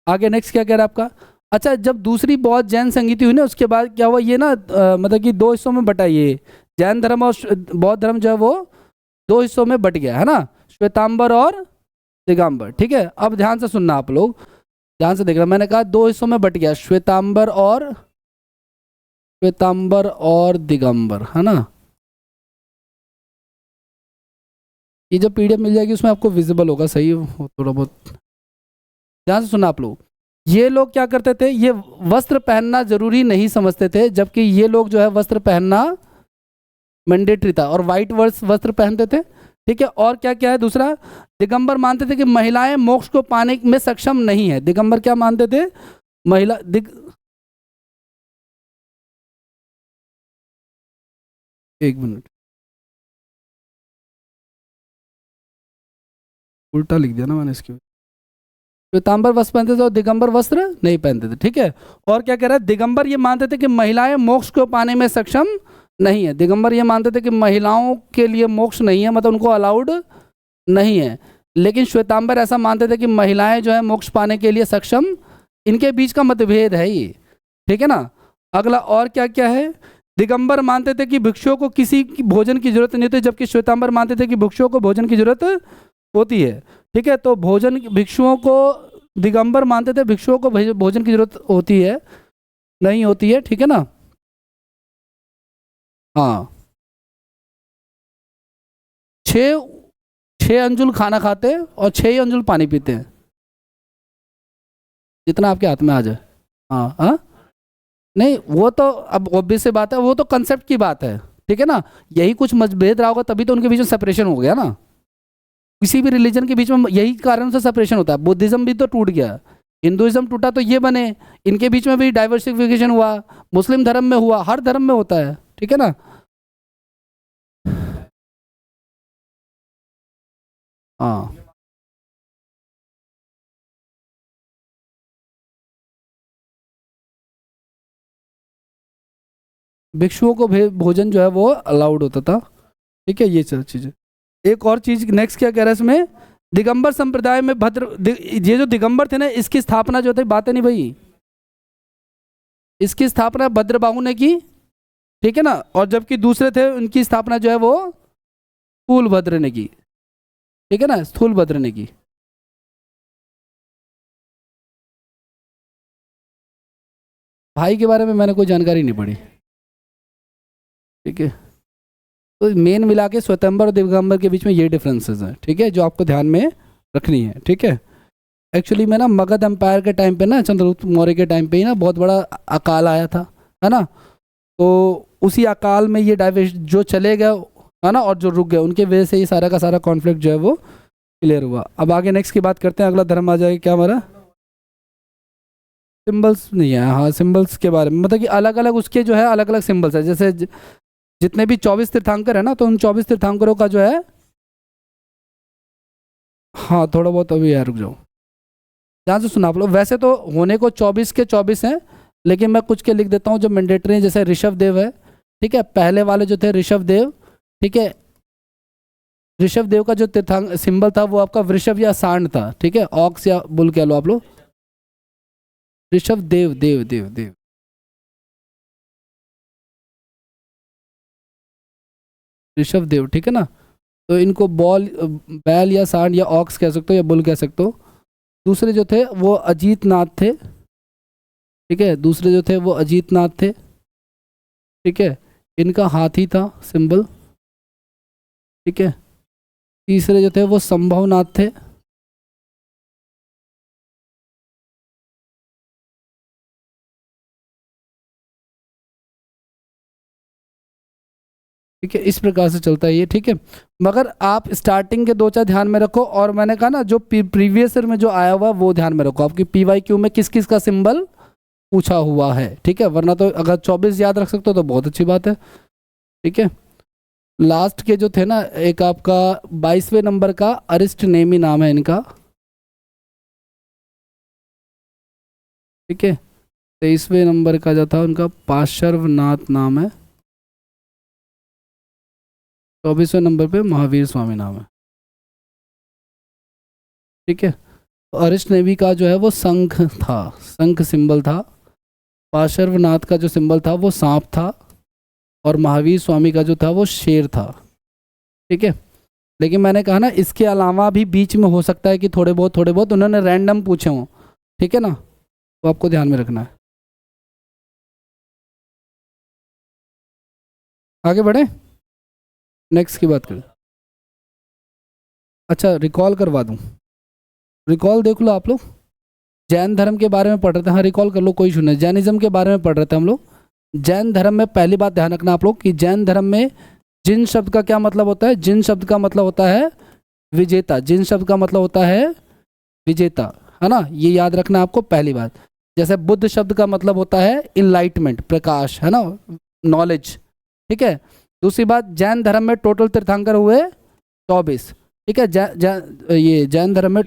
आगे नेक्स्ट क्या कह रहा है आपका। अच्छा, जब दूसरी बौद्ध जैन संगीति हुई ना, उसके बाद क्या हुआ, ये ना मतलब कि 2 हिस्सों में बटा, ये जैन धर्म और बौद्ध धर्म जो है वो 2 हिस्सों में बट गया, है ना, श्वेतांबर और दिगंबर। ठीक है, अब ध्यान से सुनना आप लोग, ध्यान से देख रहा, मैंने कहा 2 हिस्सों में बट गया, श्वेतांबर और दिगंबर, है ना। ये जो पीडीएफ मिल जाएगी उसमें आपको विजिबल होगा, सही हो थोड़ा बहुत, ध्यान से सुनना आप लोग। ये लोग क्या करते थे, ये वस्त्र पहनना जरूरी नहीं समझते थे, जबकि ये लोग जो है वस्त्र पहनना मैंडेटरी था, और वाइट वस्त्र पहनते थे। ठीक है, और क्या क्या है दूसरा, दिगंबर मानते थे कि महिलाएं मोक्ष को पाने में सक्षम नहीं है। दिगंबर क्या मानते थे, महिला एक मिनट, उल्टा लिख दिया ना मैंने इसके, श्वेतांबर वस्त्र पहनते थे और दिगंबर वस्त्र नहीं पहनते थे। ठीक है, और क्या कह रहा है, दिगंबर ये मानते थे कि महिलाएं मोक्ष को पाने में सक्षम नहीं है। दिगंबर ये मानते थे कि महिलाओं के लिए मोक्ष नहीं है, मतलब उनको अलाउड नहीं है। लेकिन श्वेतांबर ऐसा मानते थे कि महिलाएं जो है मोक्ष पाने के लिए सक्षम, इनके बीच का मतभेद है ये। ठीक है ना। अगला और क्या क्या है, दिगंबर मानते थे कि भिक्षुओं को किसी की भोजन की जरूरत नहीं होती, जबकि श्वेतांबर मानते थे कि भिक्षुओं को भोजन की जरूरत होती है। ठीक है, तो भोजन, भिक्षुओं को, दिगंबर मानते थे भिक्षुओं को भोजन की जरूरत होती है, नहीं होती है। ठीक है ना। हाँ, 6 अंजुल खाना खाते हैं और 6 ही अंजुल पानी पीते हैं। जितना आपके हाथ में आ जाए। हाँ हाँ, नहीं वो तो अब ऑब्वियस सी बात है, वो तो कंसेप्ट की बात है, ठीक है ना। यही कुछ मतभेद रहा होगा तभी तो उनके बीच में सेपरेशन हो गया ना। किसी भी रिलीजन के बीच में यही कारण से सेपरेशन होता है। बुद्धिज्म भी तो टूट गया, हिंदुइज्म टूटा तो ये बने, इनके बीच में भी डाइवर्सिफिकेशन हुआ, मुस्लिम धर्म में हुआ, हर धर्म में होता है, ठीक है ना। हाँ, भिक्षुओं को भोजन जो है वो अलाउड होता था, ठीक है। ये सब चीजें, एक और चीज नेक्स्ट क्या कह रहा है इसमें, दिगंबर संप्रदाय में ये जो दिगंबर थे ना, इसकी स्थापना जो थी, बात है नहीं भाई, इसकी स्थापना भद्रबाहु ने की, ठीक है ना। और जबकि दूसरे थे उनकी स्थापना जो है वो स्थूलभद्र ने की, ठीक है ना, स्थूलभद्र ने की। भाई के बारे में मैंने कोई जानकारी नहीं पढ़ी, ठीक है। तो मेन मिला के स्वयंवर और दिगंबर के बीच में ये डिफरेंसेस हैं, ठीक है, जो आपको ध्यान में रखनी है, ठीक है। एक्चुअली में ना मगध एम्पायर के टाइम पे ना, चंद्रगुप्त मौर्य के टाइम पे ही ना बहुत बड़ा अकाल आया था, है ना। तो उसी अकाल में ये डाइवर्स जो चले गए, है ना, और जो रुक गए, उनके वजह से ये सारा का सारा कॉन्फ्लिक्ट जो है वो क्लियर हुआ। अब आगे नेक्स्ट की बात करते हैं, अगला धर्म आ जाएगा क्या हमारा, सिंबल्स नहीं है। हाँ, सिंबल्स के बारे में मतलब कि अलग अलग उसके जो है अलग अलग सिंबल्स है। जैसे जितने भी 24 तीर्थंकर है ना, तो उन 24 तीर्थंकरों का जो है, हाँ थोड़ा बहुत अभी यार रुक जाओ, ध्यान से सुना आप लोग। वैसे तो होने को 24 के 24 हैं, लेकिन मैं कुछ के लिख देता हूँ जो मैंडेटरी हैं। जैसे ऋषभ देव है, ठीक है, पहले वाले जो थे ऋषभ देव, ठीक है। ऋषभ देव का जो तीर्थंक सिंबल था वो आपका वृषभ या सांड था, ठीक है, ऑक्स या बुल कह लो आप लोग। ऋषभ देव देव देव देव, ऋषभ देव, ठीक है ना। तो इनको बॉल बैल या सांड या ऑक्स कह सकते हो या बुल कह सकते हो। दूसरे जो थे वो अजीत नाथ थे, ठीक है, दूसरे जो थे वो अजीत नाथ थे, ठीक है। इनका हाथी था सिंबल, ठीक है। तीसरे जो थे वो संभवनाथ थे, ठीक है। इस प्रकार से चलता है ये, ठीक है। मगर आप स्टार्टिंग के दो चार ध्यान में रखो, और मैंने कहा ना जो प्रीवियस ईयर में जो आया हुआ वो ध्यान में रखो, आपकी PYQ में किस किस का सिंबल पूछा हुआ है, ठीक है। वरना तो अगर 24 याद रख सकते हो तो बहुत अच्छी बात है, ठीक है। लास्ट के जो थे ना, एक आपका 22वें नंबर का अरिस्ट नेमी नाम है इनका, ठीक है। 23वें नंबर का जो था उनका पार्श्वनाथ नाम है, 24वें नंबर पे महावीर स्वामी नाम है, ठीक है। तो अरिस्ट नेमी का जो है वो शंख था, शंख सिंबल था। पार्श्वनाथ का जो सिंबल था वो सांप था, और महावीर स्वामी का जो था वो शेर था, ठीक है। लेकिन मैंने कहा ना इसके अलावा भी बीच में हो सकता है कि थोड़े बहुत उन्होंने रैंडम पूछे हों, ठीक है ना, तो आपको ध्यान में रखना है। आगे बढ़े, नेक्स्ट की बात करें। अच्छा, रिकॉल करवा दूं, रिकॉल देख लो आप लोग। जैन धर्म के बारे में पढ़ रहे थे, हाँ रिकॉल कर लो, कोई इशू नहीं। जैनिज्म के बारे में पढ़ रहे थे हम लोग। जैन धर्म में पहली बात ध्यान रखना आप लोग कि जैन धर्म में जिन शब्द का क्या मतलब होता है, जिन शब्द का मतलब होता है विजेता, जिन शब्द का मतलब होता है विजेता, है ना, ये याद रखना आपको पहली बात। जैसे बुद्ध शब्द का मतलब होता है इनलाइटमेंट, प्रकाश, है ना, नॉलेज, ठीक है। दूसरी बात, जैन धर्म में टोटल तीर्थंकर हुए 24, ठीक है। ये जैन धर्म में,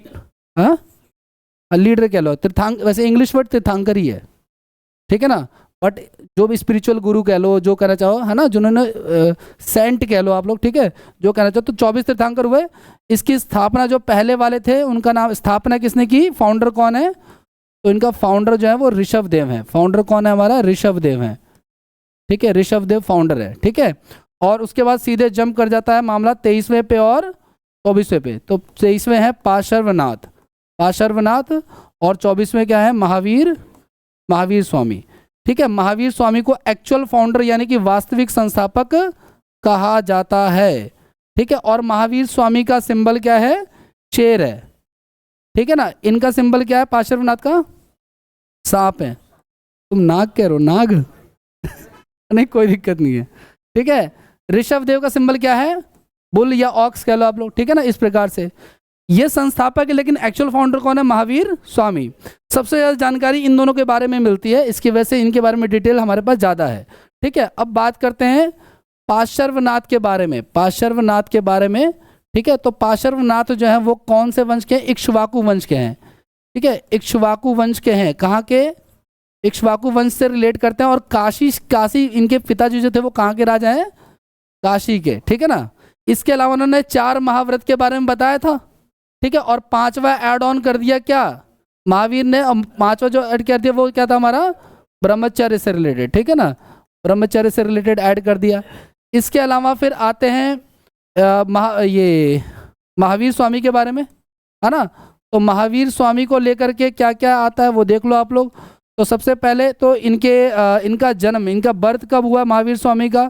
हाँ लीडर कह लो, तीर्थांक वैसे इंग्लिश वर्ड तीर्थंकर ही है, ठीक है ना। बट जो भी स्पिरिचुअल गुरु कह लो, जो कहना चाहो, है ना, जिन्होंने सेंट कह लो आप लोग, ठीक है, जो कहना चाहो, तो 24 तीर्थंकर हुए। इसकी स्थापना जो पहले वाले थे उनका नाम, स्थापना किसने की, फाउंडर कौन है, तो इनका फाउंडर जो है वो ऋषभ देव है। फाउंडर कौन है हमारा, ऋषभ देव है, ठीक है, ऋषभ देव फाउंडर है, ठीक है। और उसके बाद सीधे जंप कर जाता है मामला 23वें पे और 24वें पे। तो 23वें है पार्श्वनाथ, पार्श्वनाथ, और 24वें क्या है, महावीर, महावीर स्वामी, ठीक है। महावीर स्वामी को एक्चुअल फाउंडर यानी कि वास्तविक संस्थापक कहा जाता है, ठीक है। और महावीर स्वामी का सिंबल क्या है, शेर है, ठीक है ना। इनका सिंबल क्या है पार्श्वनाथ का, सांप है। तुम नाग कह रहे हो, नाग? नहीं कोई दिक्कत नहीं है, ठीक है। ऋषभ देव का सिंबल क्या है? बुल या ऑक्स कह लो आप लोग, ठीक है ना, इस प्रकार से। ये संस्थापक है, लेकिन एक्चुअल फाउंडर कौन है? महावीर स्वामी। सबसे ज़्यादा जानकारी इन दोनों के बारे में मिलती है, इसकी वजह से इनके बारे में डिटेल हमारे पास ज़्यादा है, ठीक है। अब बात करते हैं पार्श्वनाथ के बारे में, पार्श्वनाथ के बारे में, ठीक है। तो पार्श्वनाथ जो है वो कौन से वंश के हैं? इक्ष्वाकु वंश के हैं, ठीक है, इक्ष्वाकु वंश के हैं। कहाँ के? इक्ष्वाकु वंश से रिलेट करते हैं। और काशी इनके पिताजी जो थे वो कहाँ के राजा हैं? काशी के, ठीक है ना। इसके अलावा उन्होंने 4 महाव्रत के बारे में बताया था, ठीक है। और 5वां ऐड ऑन कर दिया क्या महावीर ने? 5वां जो ऐड कर दिया वो क्या था हमारा? ब्रह्मचर्य से रिलेटेड, ठीक है ना, ब्रह्मचर्य से रिलेटेड ऐड कर दिया। इसके अलावा फिर आते हैं ये महावीर स्वामी के बारे में, है ना। तो महावीर स्वामी को लेकर के क्या क्या आता है वो देख लो आप लोग। तो सबसे पहले तो इनका जन्म, इनका बर्थ कब हुआ महावीर स्वामी का?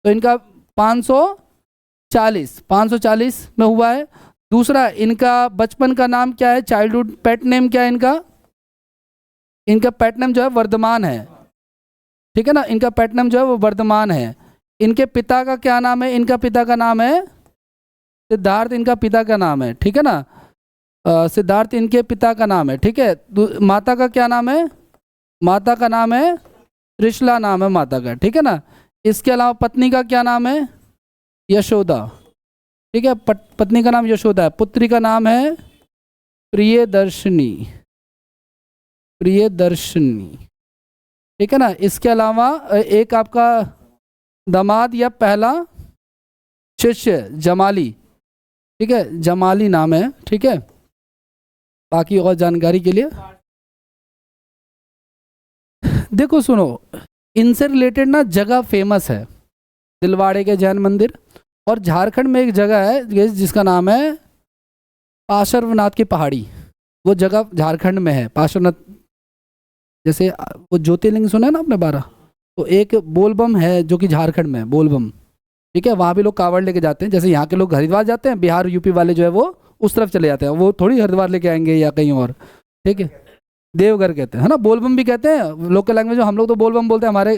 तो इनका 540 में हुआ है। दूसरा, इनका बचपन का नाम क्या है? चाइल्डहुड पेट नेम क्या है इनका? इनका पेट नेम जो है वर्धमान है, ठीक है ना। इनका पेट नेम जो है वो वर्धमान है। इनके पिता का क्या नाम है? इनका पिता का नाम है सिद्धार्थ, इनका पिता का नाम है, ठीक है ना। सिद्धार्थ इनके पिता का नाम है, ठीक है। माता का क्या नाम है? माता का नाम है त्रिशला, नाम है माता का, ठीक है ना। इसके अलावा पत्नी का क्या नाम है? यशोदा, ठीक है। पत्नी का नाम यशोदा है। पुत्री का नाम है प्रियदर्शनी, प्रियदर्शनी, ठीक है ना। इसके अलावा एक आपका दामाद या पहला शिष्य जमाली, ठीक है, जमाली नाम है, ठीक है। बाकी और जानकारी के लिए देखो सुनो, इनसे रिलेटेड ना जगह फेमस है, दिलवाड़े के जैन मंदिर। और झारखंड में एक जगह है जिसका नाम है पार्श्वनाथ की पहाड़ी, वो जगह झारखंड में है। पार्श्वनाथ, जैसे वो ज्योतिर्लिंग सुना है ना आपने 12, तो एक बोलबम है जो कि झारखंड में है, बोलबम, ठीक है। वहाँ भी लोग कांवड़ लेके जाते हैं, जैसे यहाँ के लोग हरिद्वार जाते हैं, बिहार यूपी वाले जो है वो उस तरफ चले जाते हैं, वो थोड़ी हरिद्वार लेके आएंगे या कहीं और, ठीक है। देवघर कहते हैं, है ना, बोलबम भी कहते हैं लोकल लैंग्वेज में, हम लोग तो बोलबम बोलते हैं। हमारे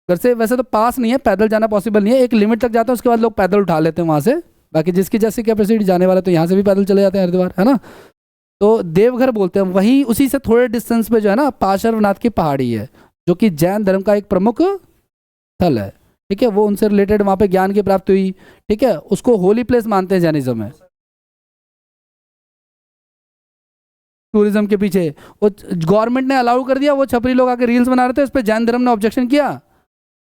घर से वैसे तो पास नहीं है, पैदल जाना पॉसिबल नहीं है, एक लिमिट तक जाते हैं, उसके बाद लोग पैदल उठा लेते हैं वहाँ से। बाकी जिसकी जैसी कैपेसिटी जाने वाला तो यहाँ से भी पैदल चले जाते हैं हरिद्वार, है ना। तो देवघर बोलते हैं, वहीं उसी से थोड़े डिस्टेंस पे जो है ना पार्श्वनाथ की पहाड़ी है, जो कि जैन धर्म का एक प्रमुख स्थल है, ठीक है। वो उनसे रिलेटेड वहाँ पे ज्ञान की प्राप्ति हुई, ठीक है। उसको होली प्लेस मानते हैं जैनिज्म में। टूरिज्म के पीछे वो गवर्नमेंट ने अलाउ कर दिया, वो छपरी लोग आके रील्स बना रहे थे, उस पर जैन धर्म ने ऑब्जेक्शन किया।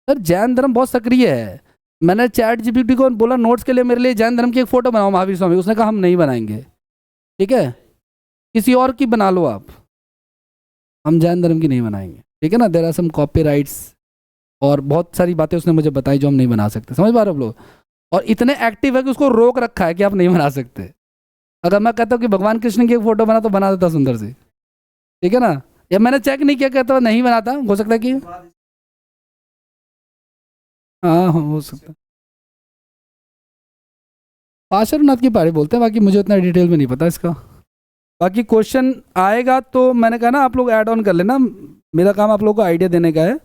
सर जैन धर्म बहुत सक्रिय है। मैंने चैट जीपीटी को बोला नोट्स के लिए मेरे लिए जैन धर्म की एक फोटो बनाओ महावीर स्वामी, उसने कहा हम नहीं बनाएंगे, ठीक है, किसी और की बना लो आप, हम जैन धर्म की नहीं बनाएंगे, ठीक है ना। देयर आर सम कॉपीराइट्स और बहुत सारी बातें उसने मुझे बताई जो हम नहीं बना सकते, समझ पा रहे हो आप लोग। और इतने एक्टिव है कि उसको रोक रखा है कि आप नहीं बना सकते। अगर मैं कहता हूँ कि भगवान कृष्ण की एक फोटो बना तो बना देता सुंदर सी, ठीक है ना। या मैंने चेक नहीं किया, कहता नहीं बनाता, हो सकता है कि हाँ हो सकता है। पार्श्वनाथ की पहाड़ी बोलते हैं, बाकी मुझे उतना डिटेल में नहीं पता इसका। बाकी क्वेश्चन आएगा तो मैंने कहा ना आप लोग ऐड ऑन कर लेना, मेरा काम आप लोगों को आइडिया देने का है।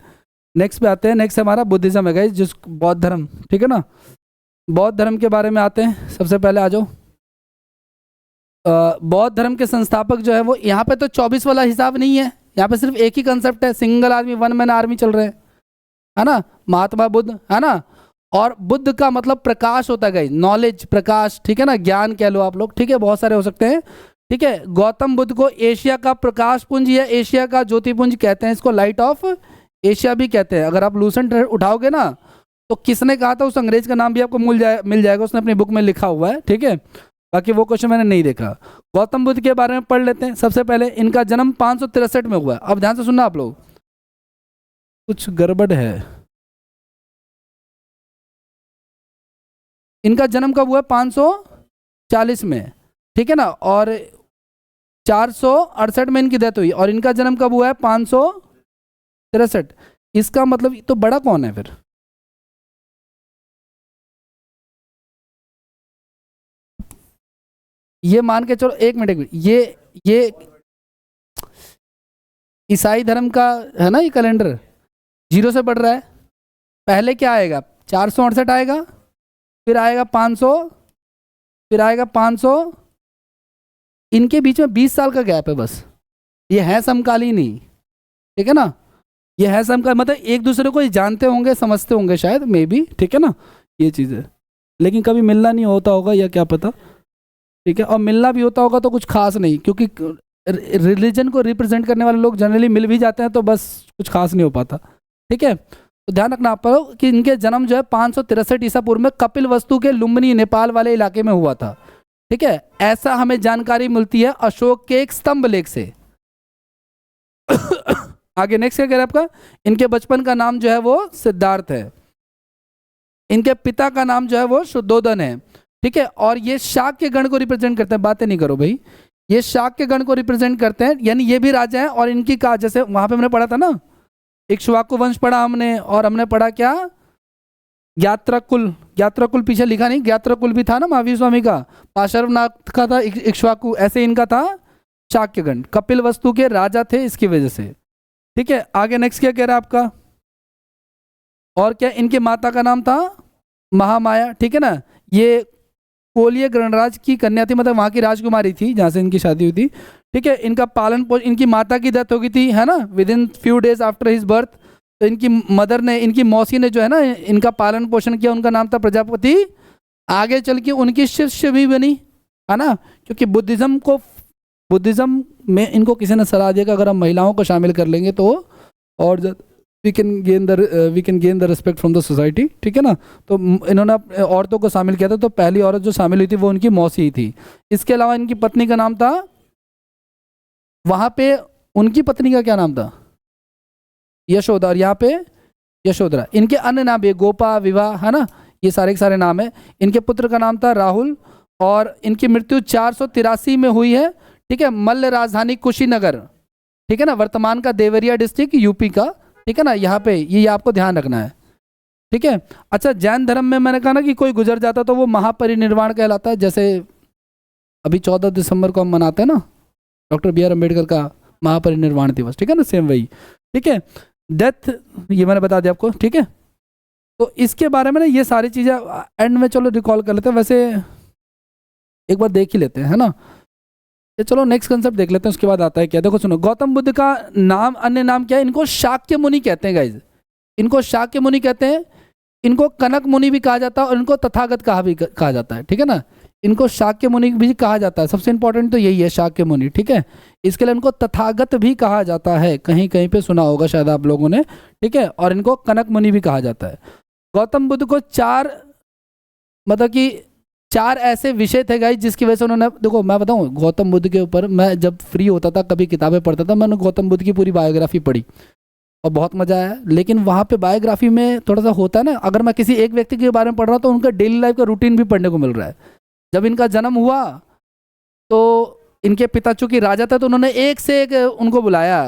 नेक्स्ट पे आते हैं, नेक्स्ट हमारा बुद्धिज्म है गाइस, जिस बौद्ध धर्म, ठीक है ना। बौद्ध धर्म के बारे में आते हैं, सबसे पहले आ जाओ। बौद्ध धर्म के संस्थापक जो है वो, यहाँ पे तो 24 वाला हिसाब नहीं है, यहाँ पे सिर्फ एक ही कंसेप्ट है, सिंगल आदमी, वन मैन आर्मी चल रहे हैं, है ना, महात्मा बुद्ध, है ना। और बुद्ध का मतलब प्रकाश होता है गाइस, नॉलेज, प्रकाश, ठीक है ना, ज्ञान कह लो आप लोग, ठीक है, बहुत सारे हो सकते हैं, ठीक है। गौतम बुद्ध को एशिया का प्रकाश पुंज या एशिया का ज्योतिपुंज कहते हैं, इसको लाइट ऑफ एशिया भी कहते हैं। अगर आप लूसेंट उठाओगे ना तो किसने कहा था उस अंग्रेज का नाम भी आपको मिल जाएगा, उसने अपनी बुक में लिखा हुआ है, ठीक है। बाकी वो क्वेश्चन मैंने नहीं देखा। गौतम बुद्ध के बारे में पढ़ लेते हैं। सबसे पहले इनका जन्म 563 में हुआ है। अब ध्यान से सुनना आप लोग, कुछ गड़बड़ है। इनका जन्म कब हुआ? 540 में, ठीक है ना। और 468 में इनकी डेथ हुई, और इनका जन्म कब हुआ है? 563। इसका मतलब तो बड़ा कौन है फिर? ये मान के चलो, एक मिनट, ये ईसाई धर्म का है ना ये कैलेंडर, 0 से बढ़ रहा है। पहले क्या आएगा, 468 आएगा, फिर आएगा 500, फिर आएगा 500, इनके बीच में 20 साल का गैप है बस। ये है समकालीन ही, ठीक है ना, ये है समकालीन, मतलब एक दूसरे को ये जानते होंगे, समझते होंगे शायद, मे बी, ठीक है ना, ये चीज़ है। लेकिन कभी मिलना नहीं होता होगा या क्या पता, ठीक है। और मिलना भी होता होगा तो कुछ खास नहीं, क्योंकि रिलीजन को रिप्रेजेंट करने वाले लोग जनरली मिल भी जाते हैं तो बस कुछ खास नहीं हो पाता, ठीक है। तो ध्यान रखना आप लोग कि इनके जन्म जो है 563 ईसा पूर्व में कपिल वस्तु के लुम्बिनी नेपाल वाले इलाके में हुआ था, ठीक है। ऐसा हमें जानकारी मिलती है अशोक के एक स्तंभ लेख से। आगे नेक्स्ट क्या कह रहे हैं आपका, इनके बचपन का नाम जो है वो सिद्धार्थ है, इनके पिता का नाम जो है वो शुद्धोदन है, ठीक है। और ये शाक्य गण को रिप्रेजेंट करते हैं, बातें नहीं करो भाई, ये शाक्य गण को रिप्रेजेंट करते हैं, यानी ये भी राजा हैं। और इनकी का जैसे वहां पे हमने पढ़ा था ना, इक्ष्वाकु वंश पढ़ा हमने, और हमने पढ़ा क्या, यात्राकुल, यात्राकुल पीछे लिखा नहीं, यात्राकुल भी था ना महावीर स्वामी का, पार्श्वनाथ का था इक्ष्वाकु, ऐसे इनका था शाक्यगण, कपिल वस्तु के राजा थे इसकी वजह से, ठीक है। आगे नेक्स्ट क्या कह रहा है आपका, और क्या, इनकी माता का नाम था महामाया, ठीक है ना। ये कोलिय गणराज की कन्या थी, मतलब वहाँ की राजकुमारी थी जहाँ से इनकी शादी हुई थी, ठीक है। इनका पालन पोषण, इनकी माता की डेथ हो गई थी, है ना, with in few days after his birth. तो इनकी मदर ने, इनकी मौसी ने जो है ना इनका पालन पोषण किया, उनका नाम था प्रजापति। आगे चल के उनकी शिष्य भी बनी, है ना, क्योंकि बुद्धिज़्म में इनको किसी ने सलाह दिया कि अगर हम महिलाओं को शामिल कर लेंगे तो और we can gain the respect from the society, ठीक है ना। तो इन्होंने औरतों को शामिल किया था, तो पहली औरत जो शामिल हुई थी वो उनकी मौसी ही थी। इसके अलावा इनकी पत्नी का नाम था, वहाँ पे उनकी पत्नी का क्या नाम था, यशोदा, और यहाँ पे यशोधरा। इनके अन्य नाम भी, गोपा, विवाह, है ना, ये सारे के सारे नाम है। इनके पुत्र का नाम था राहुल, और इनकी मृत्यु 483 में हुई है, ठीक है, मल्ल राजधानी कुशीनगर, ठीक है ना, वर्तमान का देवरिया डिस्ट्रिक्ट यूपी का, ठीक है ना, यहाँ पे ये आपको ध्यान रखना है, ठीक है। अच्छा, जैन धर्म में मैंने कहा ना कि कोई गुजर जाता तो वो महापरिनिर्वाण कहलाता है। जैसे अभी 14 दिसंबर को हम मनाते हैं ना डॉक्टर बी आर अम्बेडकर का महापरिनिर्वाण दिवस, ठीक है ना, सेम वही, ठीक है। डेथ ये मैंने बता दिया आपको, ठीक है। तो इसके बारे में ना ये सारी चीज़ें एंड में चलो रिकॉल कर लेते हैं, वैसे एक बार देख ही लेते हैं, है ना। चलो नेक्स्ट कंसेप्ट देख लेते हैं, उसके बाद आता है क्या। देखो सुनो, गौतम बुद्ध का नाम, अन्य नाम क्या है, इनको शाक्य मुनि कहते हैं गाइज, इनको शाक्य मुनि कहते हैं, इनको कनक मुनि भी कहा जाता है, और इनको तथागत कहा जाता है, ठीक है ना। इनको शाक्य मुनि भी कहा जाता है, सबसे इंपॉर्टेंट तो यही है शाक्य मुनि, ठीक है। इसके लिए इनको तथागत भी कहा जाता है, कहीं कहीं पे सुना होगा शायद आप लोगों ने, ठीक है। और इनको कनक मुनि भी कहा जाता है। गौतम बुद्ध को 4 मतलब कि 4 ऐसे विषय थे गाइस जिसकी वजह से उन्होंने, देखो मैं बताऊं, गौतम बुद्ध के ऊपर मैं जब फ्री होता था कभी किताबें पढ़ता था, मैंने गौतम बुद्ध की पूरी बायोग्राफी पढ़ी और बहुत मज़ा आया। लेकिन वहाँ पे बायोग्राफी में थोड़ा सा होता है ना, अगर मैं किसी एक व्यक्ति के बारे में पढ़ रहा हूँ तो उनका डेली लाइफ का रूटीन भी पढ़ने को मिल रहा है। जब इनका जन्म हुआ तो इनके पिता चूंकि राजा थे तो उन्होंने एक से एक उनको बुलाया,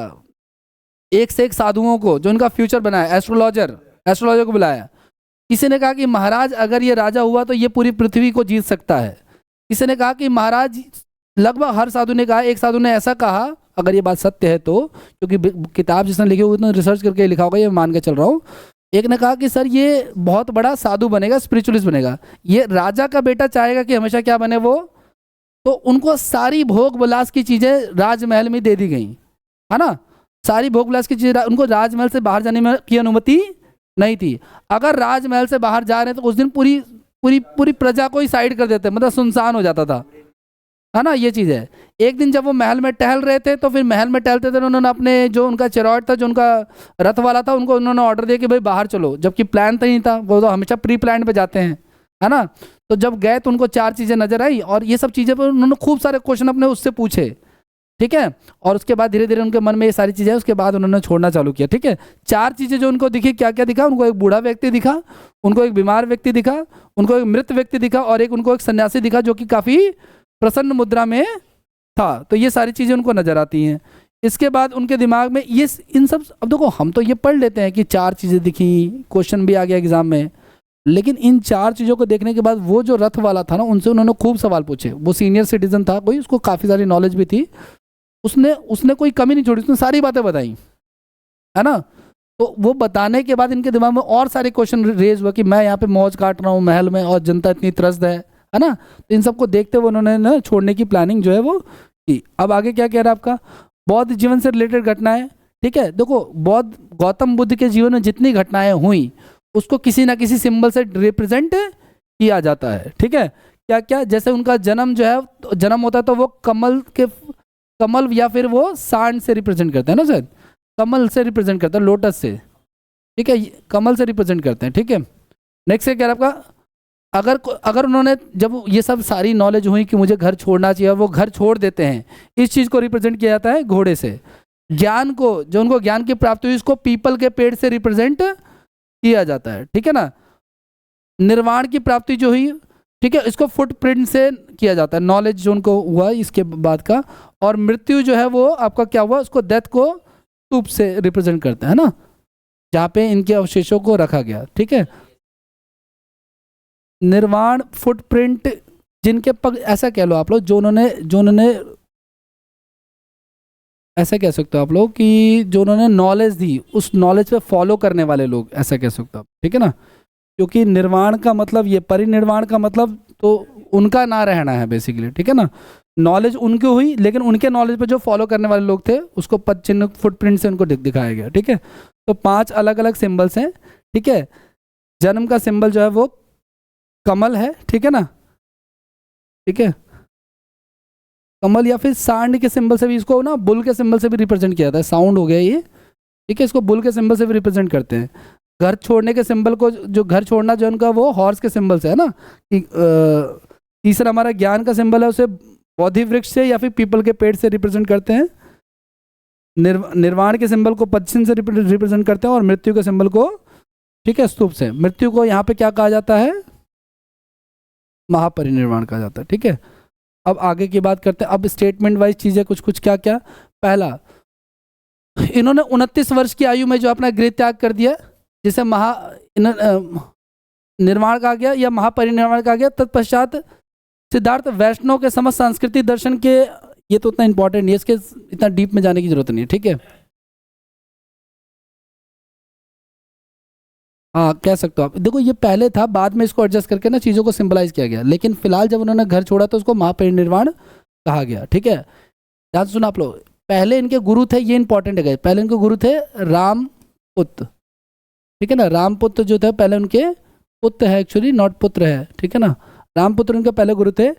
एक से एक साधुओं को जो इनका फ्यूचर बनाया, एस्ट्रोलॉजर को बुलाया। किसी ने कहा कि महाराज अगर ये राजा हुआ तो ये पूरी पृथ्वी को जीत सकता है। किसी ने कहा कि महाराज, लगभग हर साधु ने कहा, एक साधु ने ऐसा कहा, अगर ये बात सत्य है तो, क्योंकि किताब जिसने लिखी हुई उसने रिसर्च करके लिखा होगा, ये मान के चल रहा हूँ। एक ने कहा कि सर ये बहुत बड़ा साधु बनेगा, स्पिरिचुअलिस्ट बनेगा, ये राजा का बेटा चाहेगा कि हमेशा क्या बने वो। तो उनको सारी भोग विलास की चीज़ें राजमहल में दे दी गई, है ना, सारी भोग विलास की चीज़ें। उनको राजमहल से बाहर जाने में की अनुमति नहीं थी। अगर राजमहल से बाहर जा रहे हैं तो उस दिन पूरी पूरी पूरी प्रजा को ही साइड कर देते, मतलब सुनसान हो जाता था, है ना, ये चीज़ है। एक दिन जब वो महल में टहल रहे थे तो फिर महल में टहलते थे उन्होंने अपने जो उनका चेरॉट था, जो उनका रथ वाला था, उनको उन्होंने ऑर्डर दिया कि भाई बाहर चलो, जबकि प्लान तो नहीं था, वो तो हमेशा प्री प्लान पे जाते हैं, है ना। तो जब गए तो उनको 4 चीज़ें नजर आई और ये सब चीज़ें पर उन्होंने खूब सारे क्वेश्चन अपने उससे पूछे, ठीक है। और उसके बाद धीरे धीरे उनके मन में ये सारी चीज़ें, उसके बाद उन्होंने छोड़ना चालू किया, ठीक है। 4 चीज़ें जो उनको दिखी, क्या क्या दिखा उनको, एक बूढ़ा व्यक्ति दिखा, उनको एक बीमार व्यक्ति दिखा, उनको एक मृत व्यक्ति दिखा, और उनको एक सन्यासी दिखा जो कि काफ़ी प्रसन्न मुद्रा में था। तो ये सारी चीज़ें उनको नजर आती हैं। इसके बाद उनके दिमाग में ये इन सब, अब देखो हम तो ये पढ़ लेते हैं कि 4 चीज़ें दिखी, क्वेश्चन भी आ गया एग्जाम में, लेकिन इन 4 चीज़ों को देखने के बाद वो जो रथ वाला था ना, उनसे उन्होंने खूब सवाल पूछे। वो सीनियर सिटीजन था कोई, उसको काफ़ी सारी नॉलेज भी थी। उसने उसने कोई कमी नहीं छोड़ी, उसने सारी बातें बताई, है ना। तो वो बताने के बाद इनके दिमाग में और सारे क्वेश्चन रेज हुआ कि मैं यहाँ पे मौज काट रहा हूँ महल में और जनता इतनी त्रस्त है ना। तो इन सबको देखते हुए उन्होंने ना छोड़ने की प्लानिंग जो है वो की। अब आगे क्या कह रहा है आपका, बौद्ध जीवन से रिलेटेड घटनाएं। ठीक है, देखो बौद्ध गौतम बुद्ध के जीवन में जितनी घटनाएं हुई उसको किसी ना किसी सिंबल से रिप्रेजेंट किया जाता है। ठीक है, क्या क्या, जैसे उनका जन्म जो है, जन्म होता है तो वो कमल या फिर वो सांड से रिप्रेजेंट करते हैं ना सर, कमल से रिप्रेजेंट करता है, लोटस से। ठीक है, कमल से रिप्रेजेंट करते हैं। ठीक है, नेक्स्ट है क्या आपका, अगर उन्होंने जब ये सब सारी नॉलेज हुई कि मुझे घर छोड़ना चाहिए, वो घर छोड़ देते हैं, इस चीज को रिप्रेजेंट किया जाता है घोड़े से। ज्ञान को, जो उनको ज्ञान की प्राप्ति हुई, इसको पीपल के पेड़ से रिप्रेजेंट किया जाता है। ठीक है ना, निर्वाण की प्राप्ति जो हुई, ठीक है, इसको फुटप्रिंट से किया जाता है, नॉलेज जो उनको हुआ इसके बाद का। और मृत्यु जो है वो आपका क्या हुआ, उसको डेथ को स्तूप से रिप्रेजेंट करते हैं ना, जहाँ पे इनके अवशेषों को रखा गया। ठीक है, निर्वाण फुटप्रिंट, जिनके पग, ऐसा कह लो आप लोग, जो उन्होंने ऐसा कह सकते हो आप लोग कि जो उन्होंने नॉलेज दी, उस नॉलेज पे फॉलो करने वाले लोग, ऐसा कह सकते हो आप। ठीक है ना, क्योंकि निर्वाण का मतलब ये, परिनिर्वाण का मतलब तो उनका ना रहना है बेसिकली। ठीक है ना, नॉलेज उनकी हुई, लेकिन उनके नॉलेज पे जो फॉलो करने वाले लोग थे उसको पद चिन्ह फुटप्रिंट से उनको दिखाया गया। ठीक है, तो 5 अलग अलग सिंबल्स हैं। ठीक है, जन्म का सिंबल जो है वो कमल है। ठीक है ना, ठीक है, कमल या फिर सांड के सिंबल से भी, इसको ना बुल के सिंबल से भी रिप्रेजेंट किया जाता है, साउंड हो गया ये। ठीक है, इसको बुल के सिंबल से भी रिप्रेजेंट करते हैं। घर छोड़ने के सिंबल को, जो घर छोड़ना जो उनका, वो हॉर्स के सिंबल से है ना। कि तीसरा हमारा ज्ञान का सिंबल है, उसे बोधि वृक्ष से या फिर पीपल के पेड़ से रिप्रेजेंट करते हैं। निर्वाण के सिंबल को पश्चिम से रिप्रेजेंट करते हैं, और मृत्यु के सिंबल को, ठीक है, स्तूप से। मृत्यु को यहाँ पे क्या कहा जाता है, महापरिनिर्वाण कहा जाता है। ठीक है, अब आगे की बात करते हैं। अब स्टेटमेंट वाइज चीजें कुछ कुछ, क्या क्या। पहला, इन्होंने 29 वर्ष की आयु में जो अपना गृह त्याग कर दिया, जिसे निर्वाण कहा गया या महापरिनिर्वाण कहा गया। तत्पश्चात सिद्धार्थ वैष्णव के समस्त सांस्कृतिक दर्शन के, ये तो उतना इंपॉर्टेंट नहीं है, इसके इतना डीप में जाने की जरूरत नहीं है। ठीक है, हाँ कह सकते हो आप। देखो ये पहले था, बाद में इसको एडजस्ट करके ना चीज़ों को सिंबलाइज किया गया, लेकिन फिलहाल जब उन्होंने घर छोड़ा तो उसको महापरिनिर्वाण कहा गया। ठीक है, ध्यान से सुना आप लोग। पहले इनके गुरु थे, ये इंपॉर्टेंट है, पहले इनके गुरु थे रामपुत्र। ठीक है ना, रामपुत्र जो थे पहले उनके पुत्र है, एक्चुअली नॉट पुत्र है। ठीक है ना, रामपुत्र उनके पहले गुरु थे।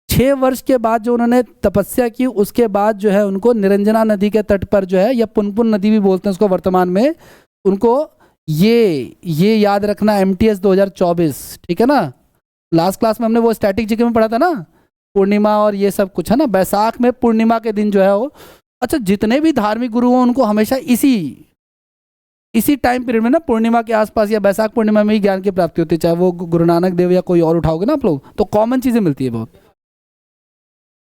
6 वर्ष के बाद जो उन्होंने तपस्या की, उसके बाद जो है उनको निरंजना नदी के तट पर जो है, या पुनपुन नदी भी बोलते हैं उसको वर्तमान में, उनको ये याद रखना, MTS 2024। ठीक है ना, लास्ट क्लास में हमने वो स्टैटिक जीके में पढ़ा था ना, पूर्णिमा और ये सब कुछ है ना, बैसाख में पूर्णिमा के दिन जो है वो। अच्छा, जितने भी धार्मिक गुरु हैं उनको हमेशा इसी टाइम पीरियड में ना, पूर्णिमा के आसपास या बैसाख पूर्णिमा में ही ज्ञान की प्राप्ति होती है, चाहे वो गुरु नानक देव या कोई और उठाओगे ना आप लोग, तो कॉमन चीजें मिलती है बहुत।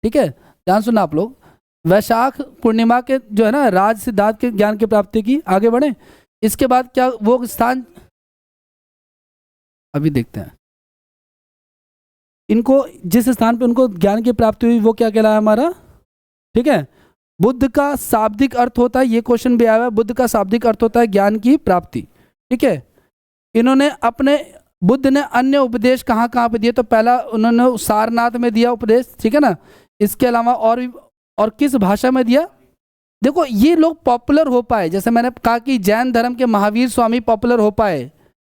ठीक है, ध्यान सुनना आप लोग। वैशाख पूर्णिमा के जो है ना, राज सिद्धार्थ के ज्ञान की प्राप्ति की। आगे बढ़े, इसके बाद क्या वो स्थान, अभी देखते हैं इनको, जिस स्थान पे उनको ज्ञान की प्राप्ति हुई वो क्या कहलाया हमारा। ठीक है, बुद्ध का शाब्दिक अर्थ होता है, ये क्वेश्चन भी आया हुआ है, बुद्ध का शाब्दिक अर्थ होता है ज्ञान की प्राप्ति। ठीक है, इन्होंने अपने, बुद्ध ने अन्य उपदेश कहाँ कहाँ पे दिए, तो पहला उन्होंने सारनाथ में दिया उपदेश। ठीक है ना, इसके अलावा और किस भाषा में दिया। देखो ये लोग पॉपुलर हो पाए, जैसे मैंने कहा कि जैन धर्म के महावीर स्वामी पॉपुलर हो पाए,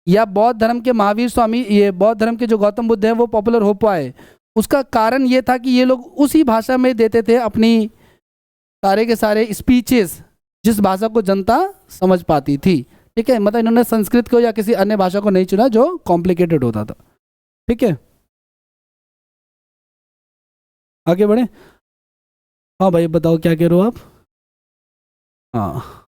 या बौद्ध धर्म के महावीर स्वामी, ये बौद्ध धर्म के जो गौतम बुद्ध हैं वो पॉपुलर हो पाए, उसका कारण ये था कि ये लोग उसी भाषा में देते थे अपनी सारे के सारे स्पीचेस, जिस भाषा को जनता समझ पाती थी। ठीक है, मतलब इन्होंने संस्कृत को या किसी अन्य भाषा को नहीं चुना जो कॉम्प्लिकेटेड होता था। ठीक है, आगे बढ़े। हाँ भाई बताओ क्या कह रहे हो आप। हाँ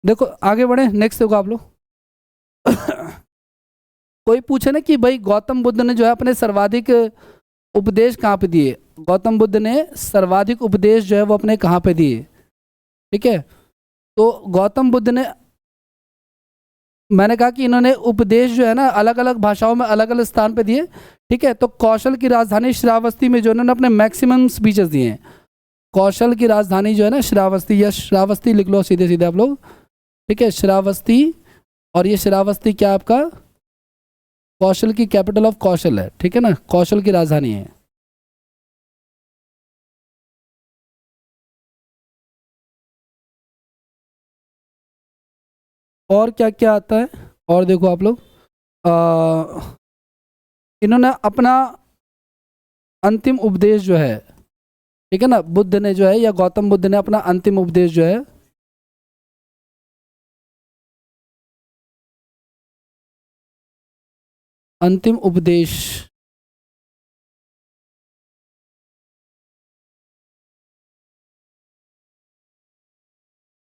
देखो आगे बढ़े, नेक्स्ट देखो आप लोग। कोई पूछे ना कि भाई गौतम बुद्ध ने जो है अपने सर्वाधिक उपदेश कहाँ पे दिए, गौतम बुद्ध ने सर्वाधिक उपदेश जो है वो अपने कहाँ पे दिए, ठीक है। तो गौतम बुद्ध ने, मैंने कहा कि इन्होंने उपदेश जो है ना अलग अलग भाषाओं में अलग अलग स्थान पे दिए, ठीक है। तो कौशल की राजधानी श्रावस्ती में जो इन्होंने अपने मैक्सिमम स्पीचेस दिए हैं, कौशल की राजधानी जो है ना श्रावस्ती, या श्रावस्ती लिख लो सीधे सीधे आप लोग, ठीक है, श्रावस्ती। और ये श्रावस्ती क्या आपका कौशल की कैपिटल ऑफ कौशल है, ठीक है ना, कौशल की राजधानी है। और क्या क्या आता है, और देखो आप लोग, इन्होंने अपना अंतिम उपदेश जो है, ठीक है ना, बुद्ध ने जो है या गौतम बुद्ध ने अपना अंतिम उपदेश जो है, अंतिम उपदेश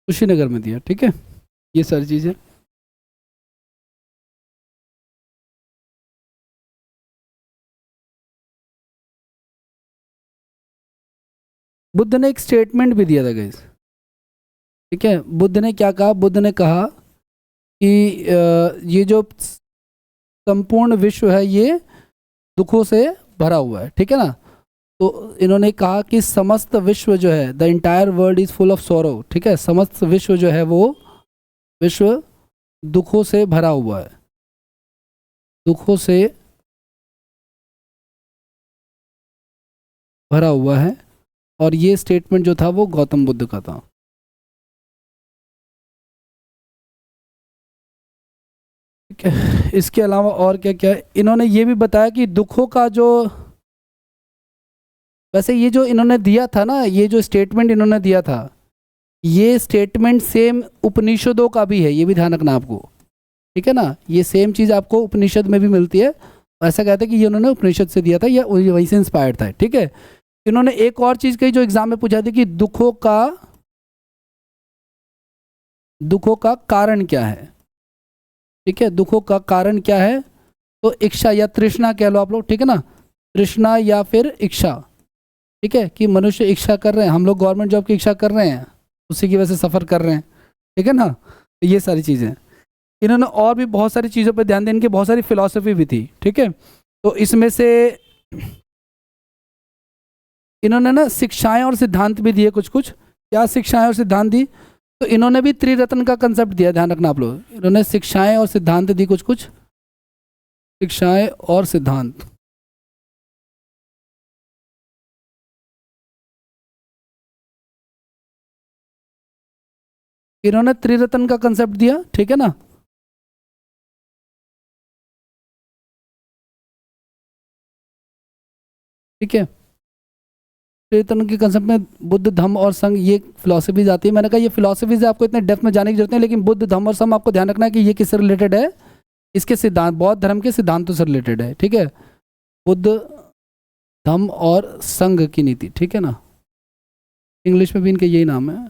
कुशीनगर में दिया, ठीक है। ये सारी चीजें बुद्ध ने एक स्टेटमेंट भी दिया था गाइस, ठीक है। बुद्ध ने क्या कहा, बुद्ध ने कहा कि ये जो संपूर्ण विश्व है ये दुखों से भरा हुआ है, ठीक है ना। तो इन्होंने कहा कि समस्त विश्व जो है, the entire world is full of सोरो, ठीक है, समस्त विश्व जो है वो विश्व दुखों से भरा हुआ है, दुखों से भरा हुआ है। और ये स्टेटमेंट जो था वो गौतम बुद्ध का था, ठीक है। इसके अलावा और क्या क्या है, इन्होंने ये भी बताया कि दुखों का जो, वैसे ये जो इन्होंने दिया था ना, ये जो स्टेटमेंट इन्होंने दिया था, ये स्टेटमेंट सेम उपनिषदों का भी है, ये भी ध्यान रखना आपको, ठीक है ना। ये सेम चीज़ आपको उपनिषद में भी मिलती है। ऐसा कहते हैं कि ये उन्होंने उपनिषद से दिया था या वहीं से इंस्पायर्ड था, ठीक है। इन्होंने एक और चीज़ कही जो एग्जाम में पूछा थी कि दुखों का कारण क्या है, ठीक है, दुखों का कारण क्या है। तो इच्छा या तृष्णा कह लो आप लोग, ठीक है ना, तृष्णा या फिर इच्छा, ठीक है, कि मनुष्य इच्छा कर रहे हैं, हम लोग गवर्नमेंट जॉब की इच्छा कर रहे हैं, उसी की वजह से सफ़र कर रहे हैं, ठीक है ना। तो ये सारी चीज़ें इन्होंने और भी बहुत सारी चीज़ों पर ध्यान दें, इनकी बहुत सारी फिलॉसफी भी थी, ठीक है। तो इसमें से इन्होंने ना शिक्षाएं और सिद्धांत भी दिए कुछ कुछ। क्या शिक्षाएं और सिद्धांत दी, तो इन्होंने भी त्रिरत्न का कंसेप्ट दिया, ध्यान रखना आप लोग। इन्होंने शिक्षाएं और सिद्धांत दी कुछ कुछ, शिक्षाएं और सिद्धांत। इन्होंने त्रिरत्न का कंसेप्ट दिया, ठीक है ना। ठीक है, त्रिरत्न के कंसेप्ट में बुद्ध धम्म और संघ, ये फिलोसफीज आती है। मैंने कहा ये फिलोसफीज आपको इतने डेप्थ में जाने की जरूरत नहीं, लेकिन बुद्ध धम्म और संघ आपको ध्यान रखना है कि ये किससे रिलेटेड है, इसके सिद्धांत, बौद्ध धर्म के सिद्धांतों से रिलेटेड है, ठीक है। बुद्ध धम्म और संघ की नीति, ठीक है ना, इंग्लिश में भी इनके यही नाम है।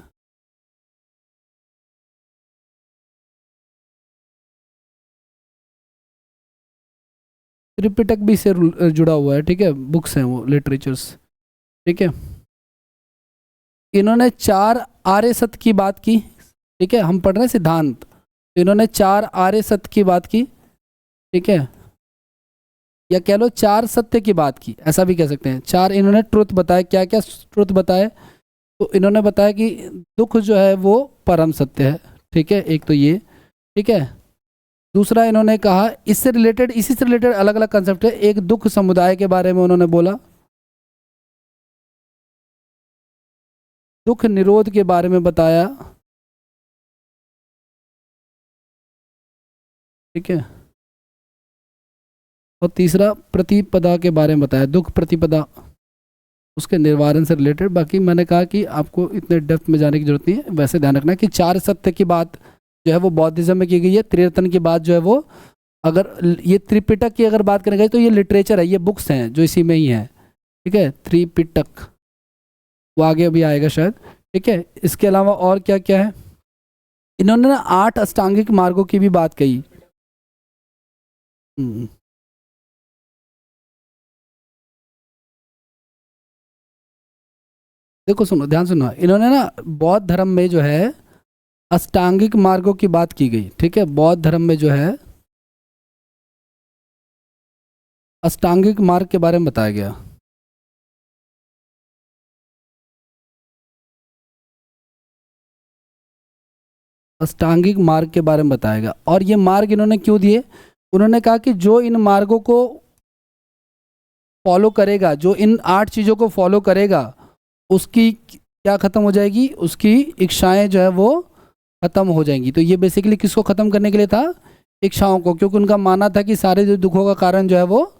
त्रिपिटक भी इससे जुड़ा हुआ है, ठीक है, बुक्स हैं वो, लिटरेचर्स, ठीक है। इन्होंने चार आर्य सत्य की बात की, ठीक है, हम पढ़ रहे हैं सिद्धांत, तो इन्होंने चार आर्य सत्य की बात की, ठीक है, या कह लो चार सत्य की बात की, ऐसा भी कह सकते हैं। चार इन्होंने ट्रुथ बताए, क्या क्या ट्रुथ बताए, तो इन्होंने बताया कि दुख जो है वो परम सत्य है, ठीक है, एक तो ये, ठीक है। दूसरा इन्होंने कहा, इससे रिलेटेड, इसी से रिलेटेड अलग अलग कंसेप्ट है, एक दुख समुदाय के बारे में उन्होंने बोला, दुख निरोध के बारे में बताया, ठीक है। और तीसरा प्रतिपदा के बारे में बताया, दुख प्रतिपदा, उसके निवारण से रिलेटेड। बाकी मैंने कहा कि आपको इतने डेप्थ में जाने की जरूरत नहीं है, वैसे ध्यान रखना कि चार सत्य की बात जो है वो बौद्धिज्म में की गई है, त्रिरत्न की बात जो है वो, अगर ये त्रिपिटक की अगर बात करें तो ये लिटरेचर है, ये बुक्स हैं जो इसी में ही है, ठीक है, त्रिपिटक, वो आगे अभी आएगा शायद, ठीक है। इसके अलावा और क्या क्या है, इन्होंने ना 8 अष्टांगिक मार्गों की भी बात कही, हम्म, देखो सुनो, ध्यान सुनो, इन्होंने ना बौद्ध धर्म में जो है अष्टांगिक मार्गों की बात की गई, ठीक है, बौद्ध धर्म में जो है अष्टांगिक मार्ग के बारे में बताया गया। अष्टांगिक मार्ग के बारे में बताया गया, और ये मार्ग इन्होंने क्यों दिए? उन्होंने कहा कि जो इन मार्गों को फॉलो करेगा, जो इन 8 चीज़ों को फॉलो करेगा, उसकी क्या खत्म हो जाएगी, उसकी इच्छाएं जो है वो खत्म हो जाएंगी। तो ये बेसिकली किसको खत्म करने के लिए था? इच्छाओं को, क्योंकि उनका मानना था कि सारे जो दुखों का कारण जो है वो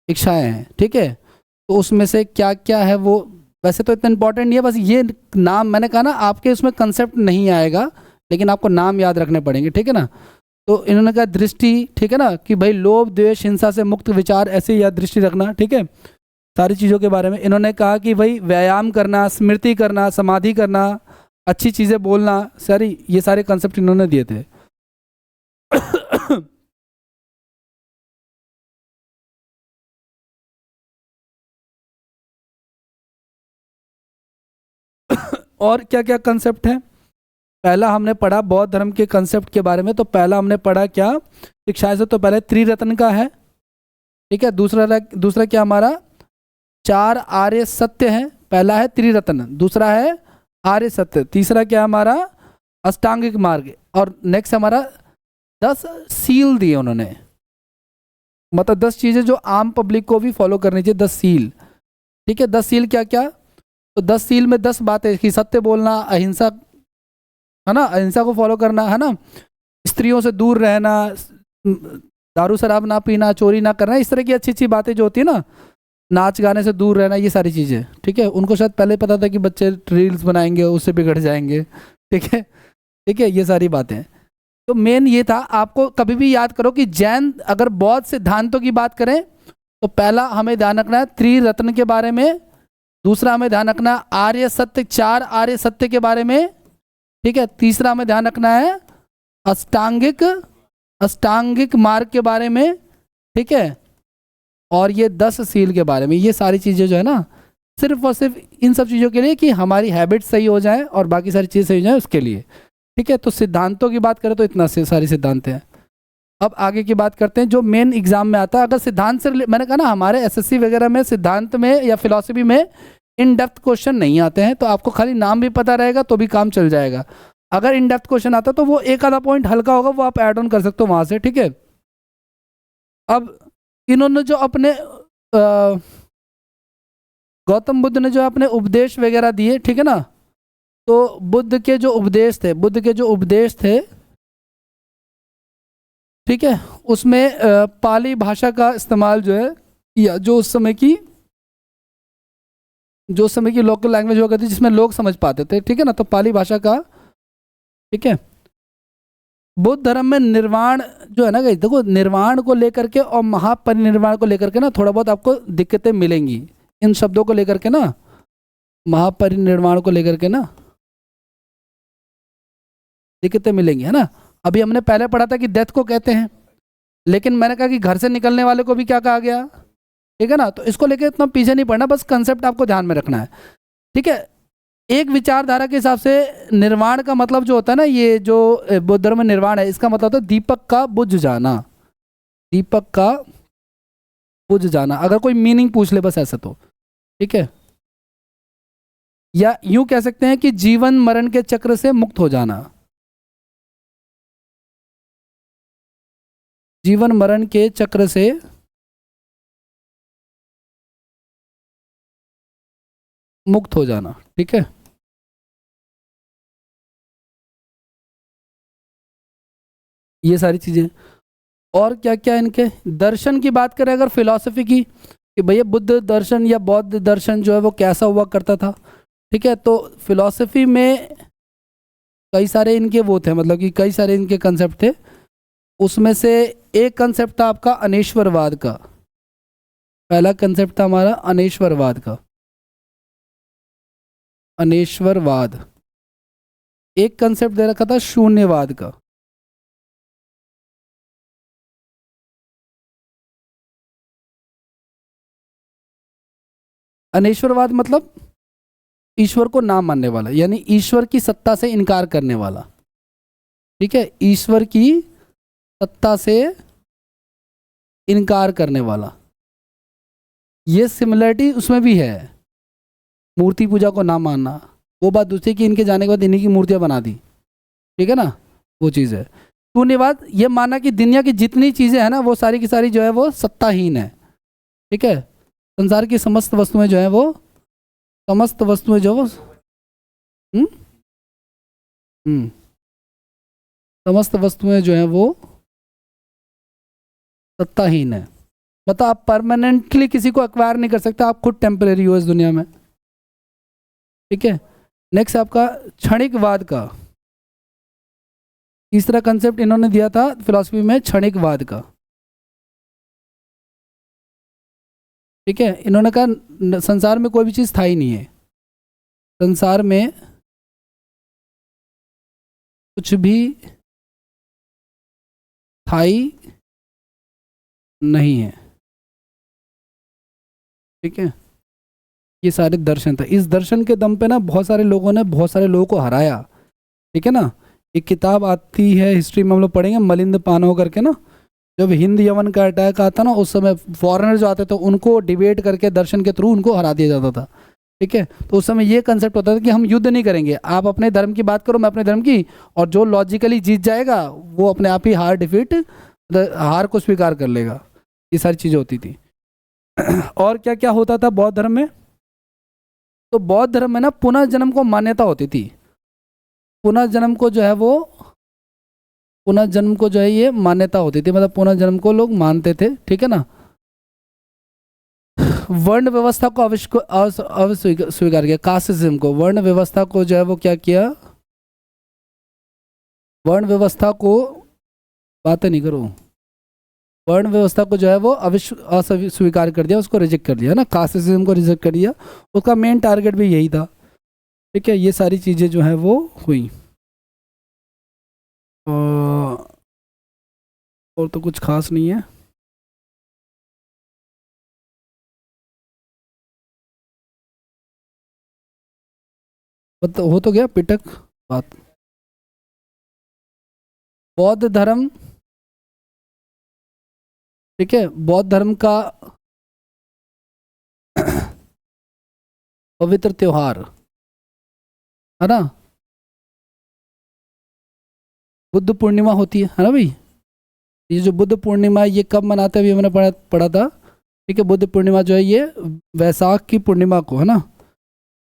इच्छाएं हैं, ठीक है। तो उसमें से क्या क्या है वो, वैसे तो इतना इंपॉर्टेंट नहीं है, बस ये नाम मैंने कहा ना, आपके उसमें कंसेप्ट नहीं आएगा, लेकिन आपको नाम याद रखने पड़ेंगे, ठीक है ना। तो इन्होंने कहा दृष्टि, ठीक है ना, कि भाई लोभ द्वेष हिंसा से मुक्त विचार, ऐसे याद दृष्टि रखना, ठीक है। सारी चीज़ों के बारे में इन्होंने कहा कि भाई व्यायाम करना, स्मृति करना, समाधि करना, अच्छी चीज़ें बोलना, सारी ये सारे कंसेप्ट इन्होंने दिए थे। और क्या क्या कंसेप्ट है? पहला हमने पढ़ा बौद्ध धर्म के कंसेप्ट के बारे में, तो पहला हमने पढ़ा क्या, शिक्षा से तो पहले त्रिरत्न का है, ठीक है। दूसरा दूसरा क्या हमारा, 4 आर्य सत्य है, पहला है त्रिरत्न, दूसरा है आर्य सत्य, तीसरा क्या हमारा अष्टांगिक मार्ग, और नेक्स्ट हमारा 10 सील दिए उन्होंने, मतलब 10 चीजें जो आम पब्लिक को भी फॉलो करनी चाहिए, 10 सील, ठीक है। 10 सील क्या क्या, तो 10 सील में 10 बातें कि सत्य बोलना, अहिंसा, है ना, अहिंसा को फॉलो करना, है ना, स्त्रियों से दूर रहना, दारू शराब ना पीना, चोरी ना करना, इस तरह की अच्छी अच्छी बातें जो होती है ना, नाच गाने से दूर रहना, ये सारी चीज़ें, ठीक है। उनको शायद पहले पता था कि बच्चे रील्स बनाएंगे उससे बिगड़ जाएंगे, ठीक है, ठीक है, ये सारी बातें। तो मेन ये था, आपको कभी भी याद करो कि जैन अगर बौद्ध सिद्धांतों की बात करें, तो पहला हमें ध्यान रखना है त्रिरत्न के बारे में, दूसरा हमें ध्यान रखना है आर्य सत्य, 4 आर्य सत्य के बारे में, ठीक है। तीसरा हमें ध्यान रखना है अष्टांगिक अष्टांगिक मार्ग के बारे में, ठीक है। और ये 10 सील के बारे में, ये सारी चीज़ें जो है ना, सिर्फ और सिर्फ इन सब चीज़ों के लिए कि हमारी हैबिट सही हो जाए और बाकी सारी चीज़ सही हो जाए उसके लिए, ठीक है। तो सिद्धांतों की बात करें तो इतना से सारी सिद्धांत हैं। अब आगे की बात करते हैं जो मेन एग्जाम में आता है, अगर सिद्धांत से मैंने कहा ना हमारे एसएससी वगैरह में सिद्धांत में या फिलॉसफी में इन डेप्थ क्वेश्चन नहीं आते हैं, तो आपको खाली नाम भी पता रहेगा तो भी काम चल जाएगा। अगर इन डेप्थ क्वेश्चन आता है तो वो एक आधा पॉइंट हल्का होगा, वो आप ऐड ऑन कर सकते हो वहाँ से, ठीक है। अब इन्होंने जो अपने गौतम बुद्ध ने जो अपने उपदेश वगैरह दिए, ठीक है ना, तो बुद्ध के जो उपदेश थे, ठीक है, उसमें पाली भाषा का इस्तेमाल जो है, या जो उस समय की लोकल लैंग्वेज हुआ करती जिसमें लोग समझ पाते थे, ठीक है ना, तो पाली भाषा का, ठीक है। बुद्ध धर्म में निर्वाण जो है ना, गाइस देखो, निर्वाण को लेकर के और महापरिनिर्वाण को लेकर के ना थोड़ा बहुत आपको दिक्कतें मिलेंगी, इन शब्दों को लेकर के ना, महापरिनिर्वाण को लेकर के ना दिक्कतें मिलेंगी, है ना। अभी हमने पहले पढ़ा था कि डेथ को कहते हैं, लेकिन मैंने कहा कि घर से निकलने वाले को भी क्या कहा गया, ठीक है ना। तो इसको लेकर इतना पीछे नहीं पड़ना, बस कंसेप्ट आपको ध्यान में रखना है, ठीक है। एक विचारधारा के हिसाब से निर्वाण का मतलब जो होता है ना, ये जो बौद्ध धर्म में निर्वाण है, इसका मतलब होता है दीपक का बुझ जाना, दीपक का बुझ जाना, अगर कोई मीनिंग पूछ ले बस ऐसा, तो ठीक है। या यूं कह सकते हैं कि जीवन मरण के चक्र से मुक्त हो जाना, जीवन मरण के चक्र से मुक्त हो जाना, ठीक है। ये सारी चीजें, और क्या क्या इनके दर्शन की बात करें अगर फिलॉसफी की, कि भैया बुद्ध दर्शन या बौद्ध दर्शन जो है वो कैसा हुआ करता था, ठीक है। तो फिलॉसफी में कई सारे इनके वो थे, मतलब कि कई सारे इनके कंसेप्ट थे, उसमें से एक कंसेप्ट था आपका अनेश्वरवाद का, पहला कंसेप्ट था हमारा अनेश्वरवाद का, अनेश्वरवाद। एक कंसेप्ट दे रखा था शून्यवाद का, अनेश्वरवाद मतलब ईश्वर को ना मानने वाला, यानी ईश्वर की सत्ता से इनकार करने वाला। ठीक है, ईश्वर की सत्ता से इनकार करने वाला। ये सिमिलरिटी उसमें भी है, मूर्ति पूजा को ना मानना। वो बात दूसरी कि इनके जाने के बाद इन्हीं की मूर्तियां बना दी, ठीक है ना, वो चीज़ है। शून्यवाद ये मानना कि दुनिया की जितनी चीज़ें हैं ना वो सारी की सारी जो है वो सत्ताहीन है। ठीक है, संसार की समस्त वस्तुएं जो है वो, समस्त वस्तुएं जो वो हम्म हम्म समस्त वस्तुएं जो हैं वो सत्ताहीन है। मतलब आप परमानेंटली किसी को एक्वायर नहीं कर सकते, आप खुद टेम्परेरी हो इस दुनिया में। ठीक है, नेक्स्ट आपका क्षणिकवाद का तीसरा कंसेप्ट इन्होंने दिया था फिलॉसफी में, क्षणिकवाद का। ठीक है, इन्होंने कहा संसार में कोई भी चीज़ स्थायी नहीं है, संसार में कुछ भी स्थायी नहीं है। ठीक है, ये सारे दर्शन था, इस दर्शन के दम पे ना बहुत सारे लोगों ने बहुत सारे लोगों को हराया। ठीक है ना, एक किताब आती है हिस्ट्री में हम लोग पढ़ेंगे, मलिंद पानो करके ना, जब हिंद यमन का अटैक आता ना उस समय फॉरेनर जो आते थे उनको डिबेट करके दर्शन के थ्रू उनको हरा दिया जाता था। ठीक है, तो उस समय ये कंसेप्ट होता था कि हम युद्ध नहीं करेंगे, आप अपने धर्म की बात करो, मैं अपने धर्म की, और जो लॉजिकली जीत जाएगा वो अपने आप ही हार को स्वीकार कर लेगा। ये सारी चीज़ें होती थी। और क्या क्या होता था बौद्ध धर्म में, तो बौद्ध धर्म में ना पुनर्जन्म को मान्यता होती थी। पुनर्जन्म को जो है वो, पुनर्जन्म को जो है ये मान्यता होती थी, मतलब पुनर्जन्म को लोग मानते थे। ठीक है ना, वर्ण व्यवस्था को अस्वीकार किया, कास्टिज्म को, वर्ण व्यवस्था को जो है वो क्या किया, वर्ण व्यवस्था को, बातें नहीं करो, वर्ण व्यवस्था को जो है वो अस्वीकार कर दिया, उसको रिजेक्ट कर दिया ना, कास्टिज्म को रिजेक्ट कर दिया। उसका मेन टारगेट भी यही था। ठीक है, ये सारी चीज़ें जो है वो हुई। और तो कुछ खास नहीं है। हो तो गया पिटक बात। बौद्ध धर्म, ठीक है, बौद्ध धर्म का पवित्र त्योहार है ना, बुद्ध पूर्णिमा होती है ना भाई। ये जो बुद्ध पूर्णिमा है ये कब मनाते हैं, अभी मैंने पढ़ा था। ठीक है, बुद्ध पूर्णिमा जो है ये वैसाख की पूर्णिमा को, है ना,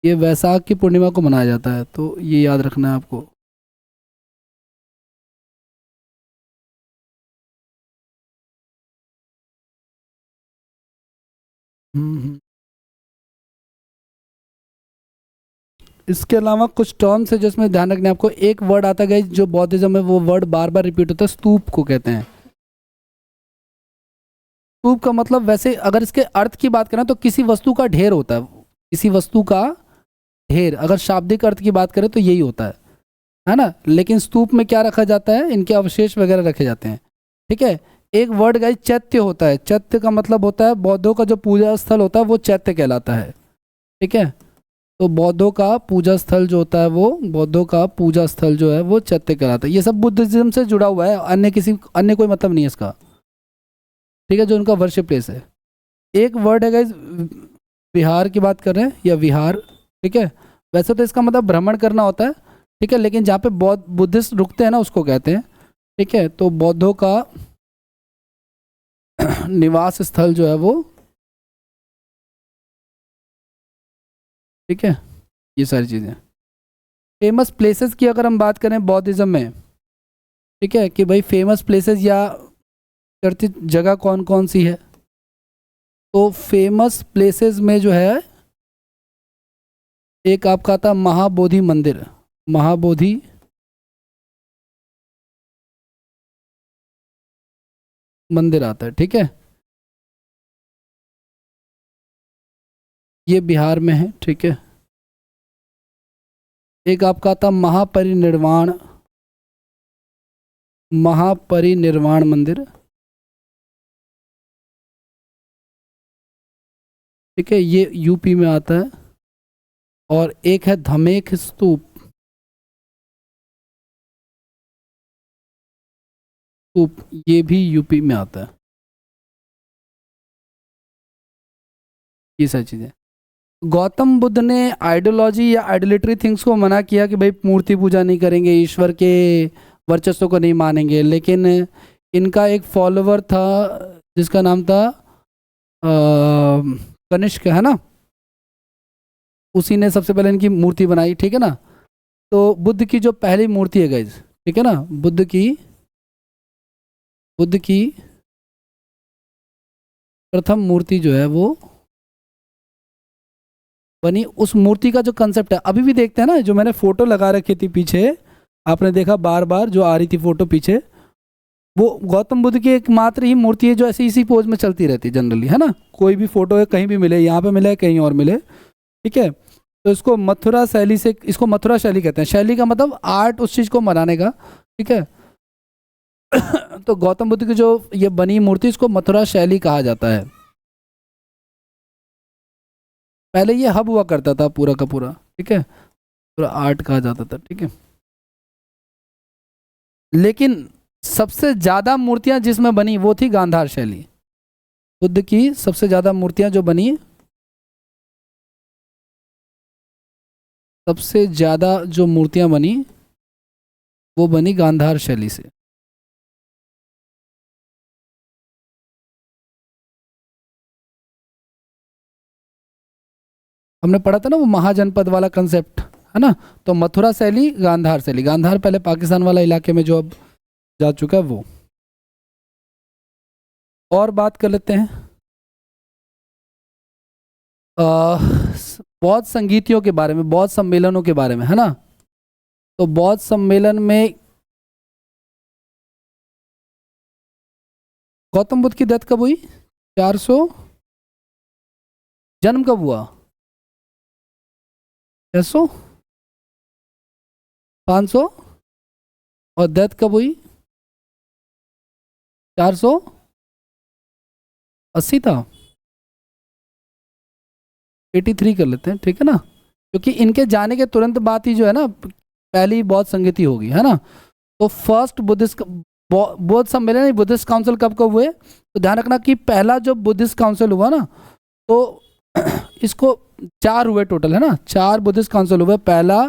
ये वैसाख की पूर्णिमा को मनाया जाता है, तो ये याद रखना है आपको। हम्म। इसके अलावा कुछ टर्म्स है जिसमें ध्यान रखना है आपको। एक वर्ड आता है जो बौद्धिज्म में, वो वर्ड बार बार रिपीट होता है, स्तूप को कहते हैं। स्तूप का मतलब, वैसे अगर इसके अर्थ की बात करें तो किसी वस्तु का ढेर होता है, किसी वस्तु का ढेर, अगर शाब्दिक अर्थ की बात करें तो यही होता है ना। लेकिन स्तूप में क्या रखा जाता है, इनके अवशेष वगैरह रखे जाते हैं। ठीक है, एक वर्ड गाइस चैत्य होता है, चैत्य का मतलब होता है बौद्धों का जो पूजा स्थल होता है वो चैत्य कहलाता है। ठीक है, तो बौद्धों का पूजा स्थल जो होता है वो, बौद्धों का पूजा स्थल जो है वो चैत्य कहलाता है। ये सब बुद्धिज्म से जुड़ा हुआ है, अन्य किसी अन्य कोई मतलब नहीं है इसका। ठीक है, जो उनका वर्शिप प्लेस है। एक वर्ड है गाइस, विहार की बात कर रहे हैं, या विहार। ठीक है, वैसे तो इसका मतलब भ्रमण करना होता है। ठीक है, लेकिन जहाँ पे बौद्ध बुद्धिस्ट रुकते हैं ना उसको कहते हैं। ठीक है, तो बौद्धों का निवास स्थल जो है वो, ठीक है, ये सारी चीज़ें। फेमस प्लेसेस की अगर हम बात करें बौद्धिज्म में, ठीक है, कि भाई फेमस प्लेसेस या चर्चित जगह कौन कौन सी है, तो फेमस प्लेसेस में जो है एक आपका आता महाबोधि मंदिर, महाबोधि मंदिर आता है। ठीक है, ये बिहार में है। ठीक है, एक आपका आता महापरिनिर्वाण, महापरिनिर्वाण मंदिर। ठीक है, ये यूपी में आता है। और एक है धमेख स्तूप, ये भी यूपी में आता है। ये सारी चीज़ें। गौतम बुद्ध ने आइडियोलॉजी या आइडोलेटरी थिंग्स को मना किया कि भाई मूर्ति पूजा नहीं करेंगे, ईश्वर के वर्चस्व को नहीं मानेंगे, लेकिन इनका एक फॉलोवर था जिसका नाम था कनिष्क, है ना, उसी ने सबसे पहले इनकी मूर्ति बनाई। ठीक है ना। तो बुद्ध की जो पहली मूर्ति है गाइज, ठीक है ना, बुद्ध की प्रथम मूर्ति जो है वो बनी। उस मूर्ति का जो कंसेप्ट है अभी भी देखते हैं ना, जो मैंने फोटो लगा रखी थी पीछे, आपने देखा बार बार जो आ रही थी फोटो पीछे, वो गौतम बुद्ध की एकमात्र ही मूर्ति है जो ऐसी इसी पोज में चलती रहती है जनरली, है ना। कोई भी फोटो है कहीं भी मिले, यहाँ पे मिले कहीं और मिले, ठीक है। तो इसको मथुरा शैली से, इसको मथुरा शैली कहते हैं। शैली का मतलब आर्ट, उस चीज़ को मनाने का, ठीक है। तो गौतम बुद्ध की जो ये बनी मूर्ति, इसको मथुरा शैली कहा जाता है। पहले ये हब हुआ करता था पूरा का पूरा, ठीक है, पूरा आर्ट कहा जाता था, ठीक है। लेकिन सबसे ज्यादा मूर्तियां जिसमें बनी वो थी गांधार शैली। बुद्ध की सबसे ज्यादा मूर्तियां जो बनी, सबसे ज्यादा जो मूर्तियां बनी वो बनी गांधार शैली से। हमने पढ़ा था ना वो महाजनपद वाला कंसेप्ट, है ना। तो मथुरा शैली, गांधार शैली, गांधार पहले पाकिस्तान वाला इलाके में जो अब जा चुका है वो। और बात कर लेते हैं बौद्ध संगीतियों के बारे में, बौद्ध सम्मेलनों के बारे में, है ना। तो बौद्ध सम्मेलन में गौतम बुद्ध की डेथ कब हुई? 400। जन्म कब हुआ? 600, 500। और डेथ कब हुई? 480 था, 83 कर लेते हैं, ठीक है ना। क्योंकि इनके जाने के तुरंत बाद ही जो है ना पहली बौद्ध संगति होगी, है ना। तो फर्स्ट बुद्धिस्ट बौद्ध सम्मेलन, बुद्धिस्ट काउंसिल कब कब हुए? तो ध्यान रखना कि पहला जो बुद्धिस्ट काउंसिल हुआ ना, तो इसको 4 हुए टोटल, है ना। 4 बुद्धिस्ट काउंसिल हुए, पहला,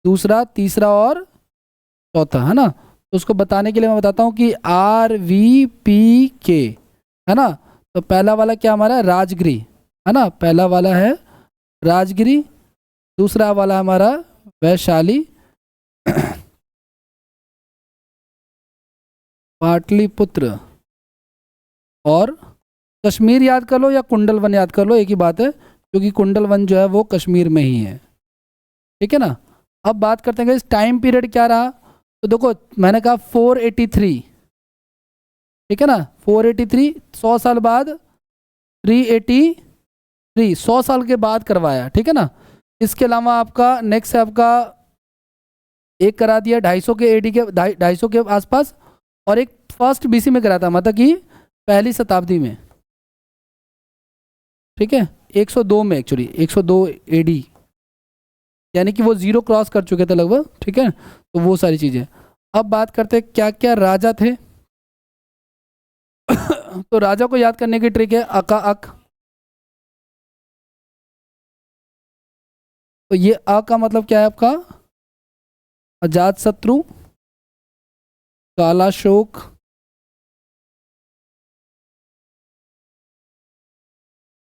दूसरा, तीसरा और चौथा, है ना। तो उसको बताने के लिए मैं बताता हूँ कि RVPK, है ना। तो पहला वाला क्या हमारा राजगिरी, है ना, पहला वाला है राजगिरी, दूसरा वाला हमारा वैशाली, पाटलिपुत्र, और कश्मीर याद कर लो या कुंडल वन याद कर लो, एक ही बात है, क्योंकि कुंडल वन जो है वो कश्मीर में ही है, ठीक है ना। अब बात करते हैं इस टाइम पीरियड क्या रहा। तो देखो मैंने कहा 483, ठीक है ना, 483, 100 साल बाद 383, 100 साल के बाद करवाया, ठीक है ना। इसके अलावा आपका नेक्स्ट है आपका एक करा दिया 250 के AD के 250 के आसपास, और एक फर्स्ट BC में करा था, मतलब कि पहली शताब्दी में, ठीक है, 102 में, एक्चुअली 102 AD, यानी कि वो 0 क्रॉस कर चुके थे लगभग, ठीक है। तो वो सारी चीज़ें। अब बात करते हैं क्या क्या राजा थे। तो राजा को याद करने की ट्रिक है अका अक। तो ये अ का मतलब क्या है आपका? अजात शत्रु, Kalashoka,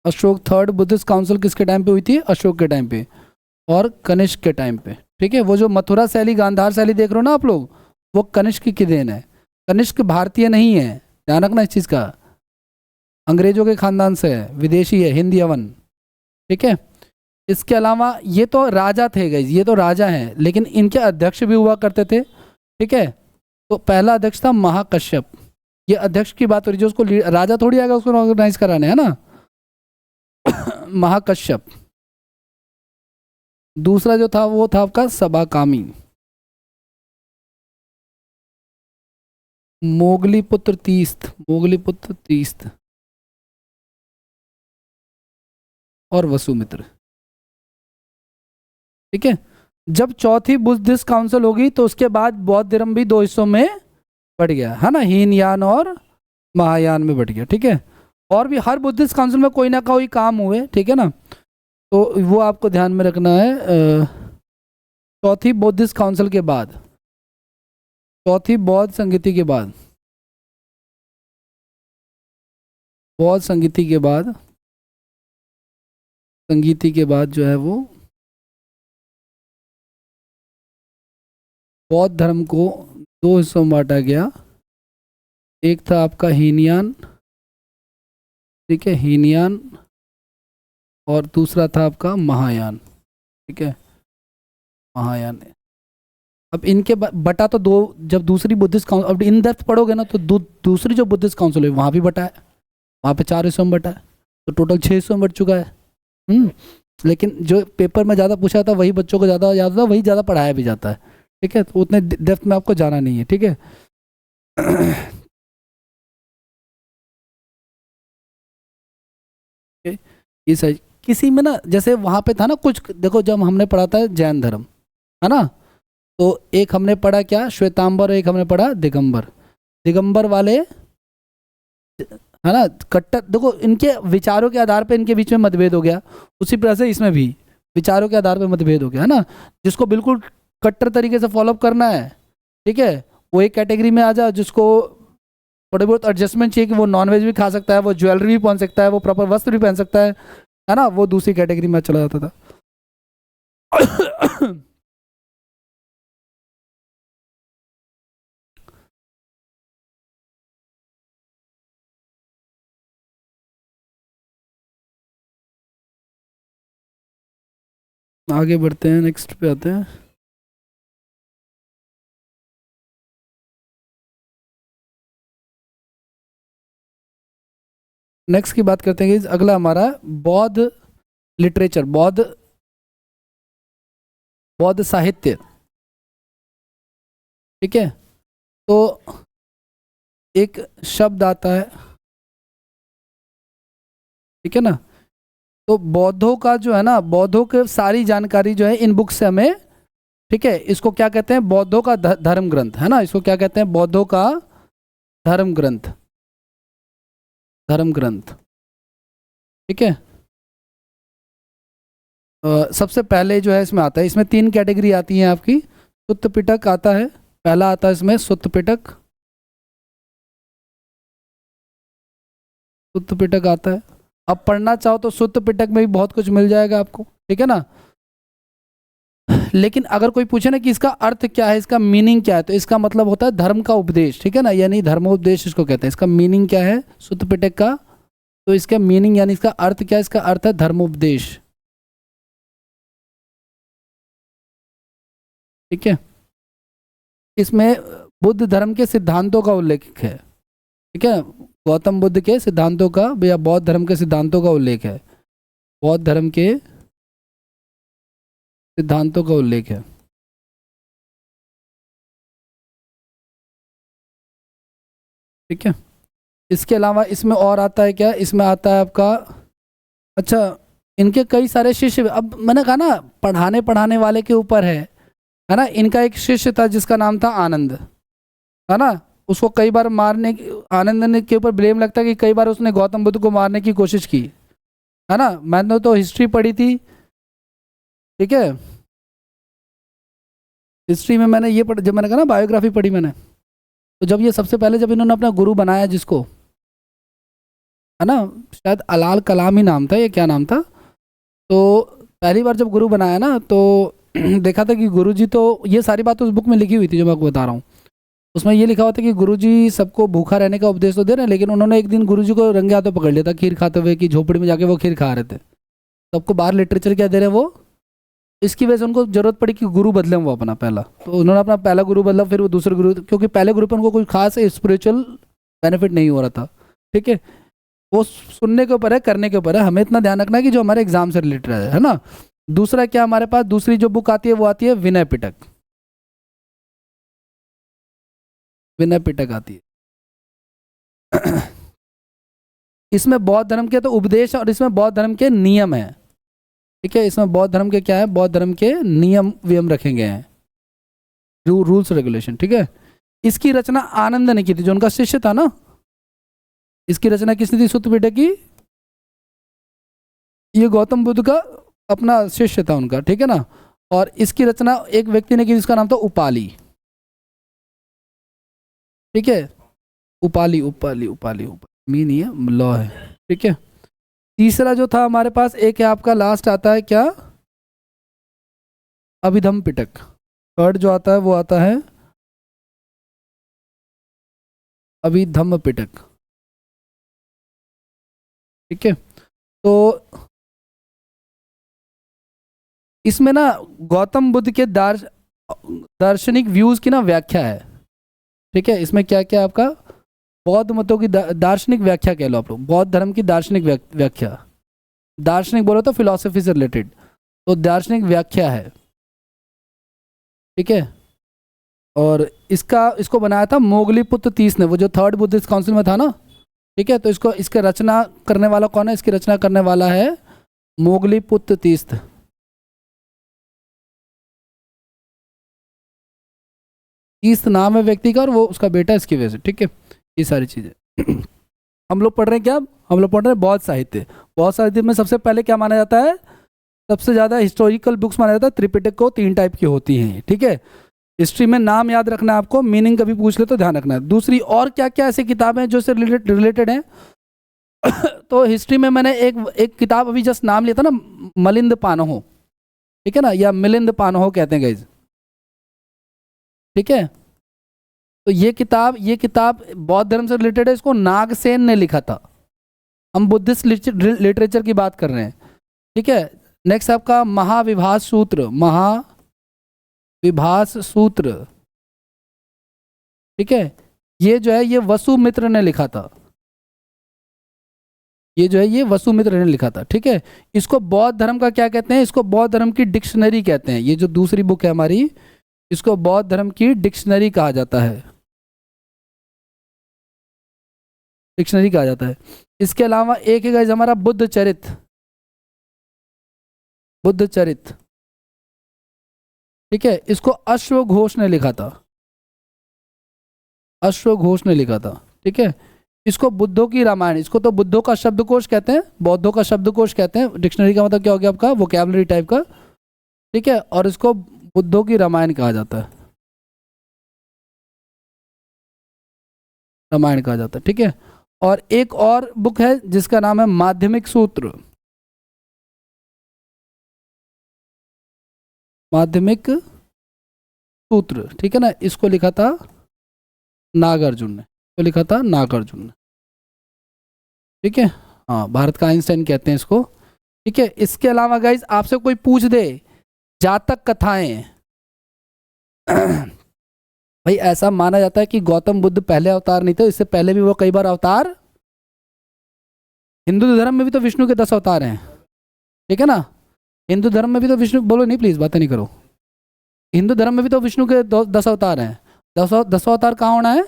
Ashok third. Buddhist council किसके टाइम पे हुई थी? अशोक के टाइम पे, और कनिष्क के टाइम पे, ठीक है। वो जो मथुरा शैली, गांधार शैली देख रहे हो ना आप लोग, वो कनिष्क की देन है। कनिष्क भारतीय नहीं है, ध्यान रखना इस चीज़ का, अंग्रेजों के खानदान से है, विदेशी है, हिंद यवन, ठीक है। इसके अलावा ये तो राजा थे गाइस, ये तो राजा हैं, लेकिन इनके अध्यक्ष भी हुआ करते थे, ठीक है। तो पहला अध्यक्ष था महाकश्यप। ये अध्यक्ष की बात हो रही है, जो उसको राजा थोड़ी आएगा उसको ऑर्गेनाइज कराने, है ना। महाकश्यप। दूसरा जो था वो था आपका सबाकामी, मोगलीपुत्र तीस्त, मोगलीपुत्र तीस्त, और वसुमित्र। ठीक है, जब चौथी बुद्धिस्ट काउंसिल होगी तो उसके बाद बौद्ध धर्म भी दो हिस्सों में बढ़ गया है ना, हीनयान और महायान में बढ़ गया। ठीक है, और भी हर बुद्धिस्ट काउंसिल में कोई ना कोई काम हुए। ठीक है ना, तो वो आपको ध्यान में रखना है। चौथी बुद्धिस्ट काउंसिल के बाद, चौथी बौद्ध संगीति के बाद, बौद्ध संगीति के बाद, संगीति के बाद जो है वो बौद्ध धर्म को दो हिस्सों में बांटा गया। एक था आपका हीनयान, ठीक है, हीनयान, और दूसरा था आपका महायान। ठीक है, महायान। अब इनके बटा तो दो, जब दूसरी बुद्धिस्ट काउंसिल, अब इन डेप्थ पढ़ोगे ना तो दूसरी जो बुद्धिस्ट काउंसिल है वहाँ भी बटा है, वहाँ पे 4 हिस्सों में बटा है, तो टोटल 6 हिस्सों में बट चुका है। लेकिन जो पेपर में ज़्यादा पूछा था वही बच्चों को ज़्यादा याद होता है, वही ज़्यादा पढ़ाया भी जाता है। ठीक है, तो उतने डेप्थ में आपको जाना नहीं है। ठीक है ये सही। किसी में ना जैसे वहाँ पे था ना कुछ, देखो जब हमने पढ़ा था जैन धर्म, है ना, तो एक हमने पढ़ा क्या, श्वेतांबर, एक हमने पढ़ा दिगंबर। दिगंबर वाले है ना कट्टर, देखो इनके विचारों के आधार पे इनके बीच में मतभेद हो गया, उसी तरह से इसमें भी विचारों के आधार पे मतभेद हो गया, है ना। जिसको बिल्कुल कट्टर तरीके से फॉलोअप करना है, ठीक है, वो एक कैटेगरी में आ जाए, जिसको थोड़े बहुत एडजस्टमेंट चाहिए कि वो नॉनवेज भी खा सकता है, वो ज्वेलरी भी पहन सकता है, वो प्रॉपर वस्त्र भी पहन सकता है ना, वो दूसरी कैटेगरी में चला जाता था। आगे बढ़ते हैं, नेक्स्ट पे आते हैं। नेक्स्ट की बात करते हैं कि अगला हमारा बौद्ध लिटरेचर, बौद्ध साहित्य। ठीक है, तो एक शब्द आता है, ठीक है ना, तो बौद्धों का जो है ना, बौद्धों के सारी जानकारी जो है इन बुक से हमें, ठीक है, इसको क्या कहते हैं, बौद्धों का धर्म ग्रंथ, है ना, इसको क्या कहते हैं, बौद्धों का धर्म ग्रंथ, धर्म ग्रंथ। ठीक है, सबसे पहले जो है इसमें आता है, इसमें 3 कैटेगरी आती हैं आपकी। सुत्त पिटक आता है, पहला आता है इसमें सुत्त पिटक, सुत्त पिटक आता है। अब पढ़ना चाहो तो सुत्त पिटक में भी बहुत कुछ मिल जाएगा आपको, ठीक है ना। लेकिन अगर कोई पूछे ना कि इसका अर्थ क्या है, इसका मीनिंग क्या है, तो इसका मतलब होता है धर्म का उपदेश, ठीक है ना, यानी धर्मोपदेश इसको कहते हैं। इसका मीनिंग क्या है सुत्त पिटक का, तो इसका मीनिंग यानी इसका अर्थ क्या है, इसका अर्थ है धर्मोपदेश। ठीक है, इसमें बुद्ध धर्म के सिद्धांतों का उल्लेख है, ठीक है, गौतम बुद्ध के सिद्धांतों का या बौद्ध धर्म के सिद्धांतों का उल्लेख है, बौद्ध धर्म के सिद्धांतों का उल्लेख है। ठीक है, इसके अलावा इसमें और आता है क्या, इसमें आता है आपका, अच्छा, इनके कई सारे शिष्य, अब मैंने कहा ना पढ़ाने वाले के ऊपर है ना। इनका एक शिष्य था जिसका नाम था आनंद, है ना, उसको कई बार मारने, आनंद ने के ऊपर ब्लेम लगता है कि कई बार उसने गौतम बुद्ध को मारने की कोशिश की, है ना। मैंने तो हिस्ट्री पढ़ी थी, ठीक है, हिस्ट्री में मैंने ये जब मैंने कहा ना बायोग्राफी पढ़ी मैंने, तो जब ये सबसे पहले जब इन्होंने अपना गुरु बनाया जिसको, है ना, शायद अलाल कलाम ही नाम था, ये क्या नाम था, तो पहली बार जब गुरु बनाया ना तो देखा था कि गुरुजी, तो ये सारी बात उस बुक में लिखी हुई थी जो मैं आपको बता रहा हूँ। उसमें ये लिखा हुआ था कि गुरुजी सबको भूखा रहने का उपदेश तो दे रहे हैं, लेकिन उन्होंने एक दिन गुरुजी को रंगे हाथों पकड़ लिया था खीर खाते हुए, कि झोपड़ी में जाके वो खीर खा रहे थे। सबको बाहर लिटरेचर क्या दे रहे हैं वो, इसकी वजह से उनको जरूरत पड़ी कि गुरु बदलें वो अपना पहला, तो उन्होंने अपना पहला गुरु बदला, फिर वो दूसरे गुरु, क्योंकि पहले गुरु पर उनको कोई खास स्पिरिचुअल बेनिफिट नहीं हो रहा था। ठीक है, वो सुनने के ऊपर है, करने के ऊपर है, हमें इतना ध्यान रखना है कि जो हमारे एग्जाम से रिलेटेड है ना। दूसरा क्या हमारे पास दूसरी जो बुक आती है वो आती है विनय पिटक, विनय पिटक आती है। इसमें बौद्ध धर्म के तो उपदेश और इसमें बौद्ध धर्म के नियम है, ठीक है, इसमें बौद्ध धर्म के क्या है, बौद्ध धर्म के नियम वियम रखे गए हैं, रूल्स रेगुलेशन। ठीक है, इसकी रचना आनंद ने की थी, जो उनका शिष्य था ना। इसकी रचना किसने थी सुत्त पिटक की? ये गौतम बुद्ध का अपना शिष्य था उनका, ठीक है ना। और इसकी रचना एक व्यक्ति ने की जिसका नाम था उपाली। ठीक है, उपाली उपाली उपाली उपाली मी नहीं है, लॉ है। ठीक है, तीसरा जो था हमारे पास एक है आपका, लास्ट आता है क्या, अभिधम पिटक। थर्ड जो आता है वो आता है अभिधम पिटक। ठीक है, तो इसमें ना गौतम बुद्ध के दार्शनिक व्यूज की ना व्याख्या है। ठीक है, इसमें क्या क्या आपका बौद्ध मतों की दार्शनिक व्याख्या कह लो आप लोग, बौद्ध धर्म की दार्शनिक व्याख्या। दार्शनिक बोलो तो फिलॉसफी से रिलेटेड, तो दार्शनिक व्याख्या है। ठीक है, और इसको बनाया था मोगलीपुत्र तीस ने, वो जो थर्ड बुद्धिस्ट काउंसिल में था ना। ठीक है, तो इसका रचना करने वाला कौन है? इसकी रचना करने वाला है मोगलीपुत्र तीस। तीस नाम है व्यक्ति का और वो उसका बेटा इसकी वजह से। ठीक है, ये सारी चीजें हम लोग पढ़ रहे हैं क्या? हम लोग पढ़ रहे हैं बौद्ध साहित्य। बौद्ध साहित्य में सबसे पहले क्या माना जाता है? सबसे ज्यादा हिस्टोरिकल बुक्स माना जाता है। त्रिपिटक को 3 टाइप की होती हैं। ठीक है, हिस्ट्री में नाम याद रखना है आपको, मीनिंग कभी पूछ ले तो ध्यान रखना है। दूसरी और क्या क्या ऐसी किताबें हैं जो इससे रिलेटेड हैं तो हिस्ट्री में मैंने एक किताब अभी जस्ट नाम लिया था ना, मलिंद पानहो। ठीक है ना, या मिलिंद पानहो कहते हैं गाइज। ठीक है, तो ये किताब बौद्ध धर्म से रिलेटेड है। इसको नागसेन ने लिखा था। हम बुद्धिस्ट लिटरेचर की बात कर रहे हैं। ठीक है, नेक्स्ट आपका महाविभास सूत्र। ठीक है, ये जो है ये वसुमित्र ने लिखा था। ये वसुमित्र ने लिखा था। ठीक है, इसको बौद्ध धर्म का क्या कहते हैं? इसको बौद्ध धर्म की डिक्शनरी कहते हैं। ये जो दूसरी बुक है हमारी, इसको बौद्ध धर्म की डिक्शनरी कहा जाता है। डिक्शनरी कहा जाता है। इसके अलावा एक है गाइस हमारा बुद्ध चरित। ठीक है, इसको अश्वघोष ने लिखा था। ठीक है, इसको बुद्धों की रामायण, इसको तो बुद्धों का शब्दकोश कहते हैं, बौद्धों का शब्दकोश कहते हैं। डिक्शनरी का मतलब क्या हो गया आपका? वोकैबुलरी टाइप का। ठीक है, और इसको बुद्धों की रामायण कहा जाता है। ठीक है, और एक और बुक है जिसका नाम है माध्यमिक सूत्र। ठीक है ना, इसको लिखा था नागार्जुन ने। ठीक है, हाँ, भारत का आइंस्टाइन कहते हैं इसको। ठीक है, इसके अलावा गाइज आपसे कोई पूछ दे जातक कथाएं भाई ऐसा माना जाता है कि गौतम बुद्ध पहले अवतार नहीं थे, इससे पहले भी वो कई बार अवतार। हिंदू धर्म में भी तो विष्णु के 10 अवतार हैं। ठीक है ना, हिंदू धर्म में भी तो विष्णु, बोलो नहीं प्लीज, बातें नहीं करो। हिंदू धर्म में भी तो विष्णु के 10 अवतार हैं। 10 अवतार कहाँ होना है?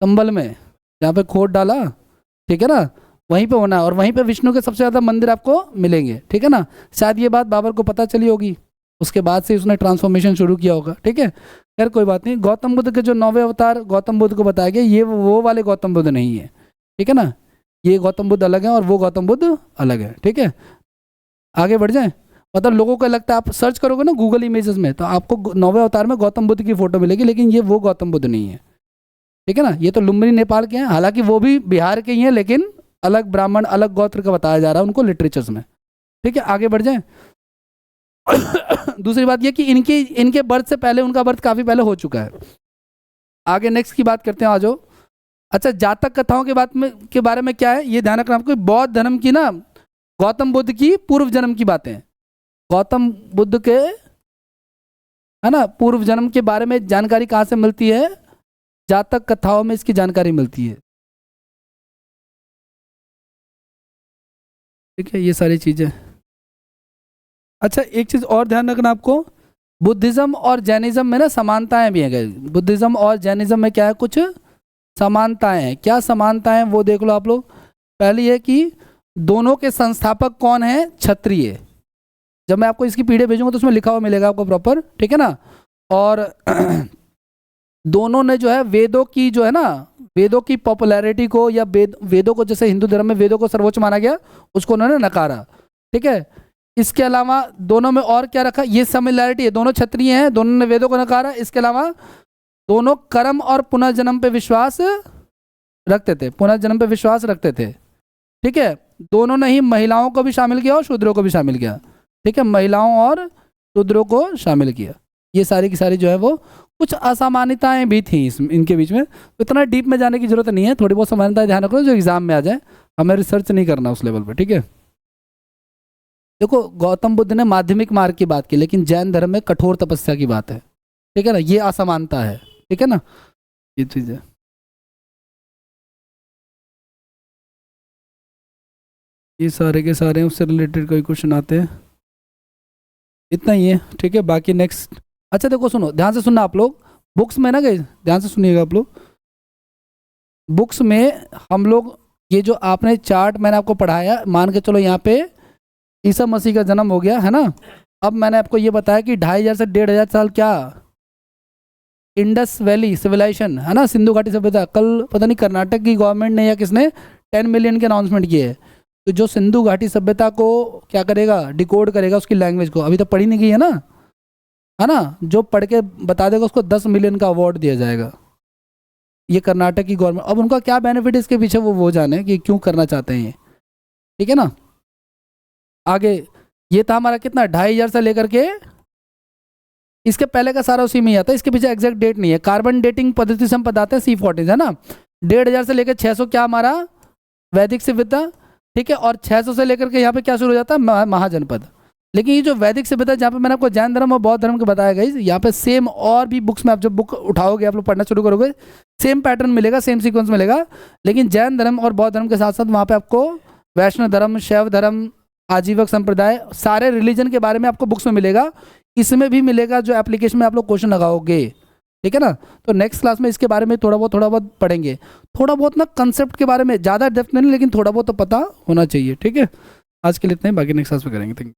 कंबल में, जहाँ पे खोट डाला, ठीक है ना, वहीं पे होना है। और वहीं पे विष्णु के सबसे ज़्यादा मंदिर आपको मिलेंगे। ठीक है ना, शायद ये बात बाबर को पता चली होगी, उसके बाद से उसने ट्रांसफॉर्मेशन शुरू किया होगा। ठीक है, खैर कोई बात नहीं। गौतम बुद्ध के जो 9वें अवतार गौतम बुद्ध को बताया गया, ये वो वाले गौतम बुद्ध नहीं है। ठीक है ना, ये गौतम बुद्ध अलग है और वो गौतम बुद्ध अलग है। ठीक है, आगे बढ़ जाए। मतलब लोगों को लगता है, आप सर्च करोगे ना गूगल इमेजेस में तो आपको 9वें अवतार में गौतम बुद्ध की फोटो मिलेगी, लेकिन ये वो गौतम बुद्ध नहीं है। ठीक है ना, ये तो लुम्बिनी नेपाल के हैं, हालांकि वो भी बिहार के ही हैं, लेकिन अलग ब्राह्मण, अलग गोत्र का बताया जा रहा है उनको लिटरेचर्स में। ठीक है, आगे बढ़ जाए। दूसरी बात ये कि इनके बर्थ से पहले, उनका बर्थ काफी पहले हो चुका है। आगे नेक्स्ट की बात करते हैं, आ जाओ। अच्छा, जातक कथाओं के बारे में क्या है ये ध्यान रखना आपको। बौद्ध धर्म की ना, गौतम बुद्ध की पूर्व जन्म की बातें, गौतम बुद्ध के, है ना, पूर्व जन्म के बारे में जानकारी कहाँ से मिलती है? जातक कथाओं में इसकी जानकारी मिलती है। ठीक है, ये सारी चीजें। अच्छा, एक चीज और ध्यान रखना आपको, बुद्धिज्म और जैनिज्म में ना समानताएं भी हैं। बुद्धिज्म और जैनिज्म में क्या है? कुछ समानताएं हैं। क्या समानताएं वो देख लो आप लोग। पहली है कि दोनों के संस्थापक कौन है? क्षत्रिय। जब मैं आपको इसकी पीडीएफ भेजूंगा तो उसमें लिखा हुआ मिलेगा आपको प्रॉपर, ठीक है ना। और दोनों ने जो है वेदों की जो है ना, वेदों की पॉपुलैरिटी को या वेदों को, जैसे हिंदू धर्म में वेदों को सर्वोच्च माना गया, उसको उन्होंने नकारा, ठीक है। इसके अलावा दोनों में और क्या रखा, ये सिमिलैरिटी है, दोनों क्षत्रिय हैं, दोनों ने वेदों को नकारा। इसके अलावा दोनों कर्म और पुनर्जन्म पे विश्वास रखते थे, पुनर्जन्म पे विश्वास रखते थे, ठीक है। दोनों ने ही महिलाओं को भी शामिल किया और शूद्रों को भी शामिल किया, ठीक है, महिलाओं और शूद्रों को शामिल किया। ये सारी की सारी जो है वो कुछ असामान्यताएं भी थी इनके बीच में, तो इतना डीप में जाने की जरूरत नहीं है, थोड़ी बहुत समानताएं ध्यान रखो जो एग्जाम में आ जाए, हमें रिसर्च नहीं करना उस लेवल पर, ठीक है। देखो गौतम बुद्ध ने माध्यमिक मार्ग की बात की, लेकिन जैन धर्म में कठोर तपस्या की बात है, ठीक है ना, ये असमानता है, ठीक है ना, ये चीज़ है। ये सारे के सारे उससे रिलेटेड कोई क्वेश्चन आते हैं, इतना ही है, ठीक है। बाकी नेक्स्ट, अच्छा देखो सुनो, ध्यान से सुनना आप लोग, बुक्स में ना गए, ध्यान से सुनिएगा आप लोग, बुक्स में हम लोग ये जो आपने चार्ट मैंने आपको पढ़ाया, मान के चलो यहाँ पे ईसा मसीह का जन्म हो गया है ना, अब मैंने आपको ये बताया कि 2500 से 1500 साल क्या इंडस वैली सिविलाइजेशन है ना, सिंधु घाटी सभ्यता, कल पता नहीं कर्नाटक की गवर्नमेंट ने या किसने 10 मिलियन के अनाउंसमेंट किए है, तो जो सिंधु घाटी सभ्यता को क्या करेगा, डिकोड करेगा उसकी लैंग्वेज को, अभी तक पढ़ी नहीं गई है ना, जो पढ़ के बता देगा उसको 10 मिलियन का अवार्ड दिया जाएगा, ये कर्नाटक की गवर्नमेंट। अब उनका क्या बेनिफिट है इसके पीछे वो जाने कि क्यों करना चाहते हैं ये, ठीक है ना। आगे ये था हमारा कितना 2500 से लेकर के, इसके पहले का सारा उसी में ही आता है, इसके पीछे एग्जैक्ट डेट नहीं है, कार्बन डेटिंग पद्धति से हम बताते हैं C14 है ना, 1500 से लेकर 600 क्या हमारा वैदिक सभ्यता, ठीक है, और 600 से लेकर के यहाँ पे क्या शुरू हो जाता है महाजनपद। लेकिन ये जो वैदिक सभ्यता जहाँ पे मैंने आपको जैन धर्म और बौद्ध धर्म के बताया गई, यहाँ पे सेम और भी बुक्स में आप जब बुक उठाओगे आप लोग पढ़ना शुरू करोगे सेम पैटर्न मिलेगा, सेम सीक्वेंस मिलेगा, लेकिन जैन धर्म और बौद्ध धर्म के साथ साथ वहाँ पे आपको वैष्णव धर्म, शैव धर्म, आजीवक संप्रदाय, सारे रिलीजन के बारे में आपको बुक्स में मिलेगा, इसमें भी मिलेगा जो एप्लीकेशन में आप लोग क्वेश्चन लगाओगे, ठीक है ना। तो नेक्स्ट क्लास में इसके बारे में थोड़ा बहुत पढ़ेंगे, थोड़ा बहुत ना कंसेप्ट के बारे में, ज़्यादा डेप्थ नहीं लेकिन थोड़ा बहुत तो पता होना चाहिए, ठीक है। आज के लिए इतना ही, बाकी नेक्स्ट क्लास में करेंगे, थैंक यू।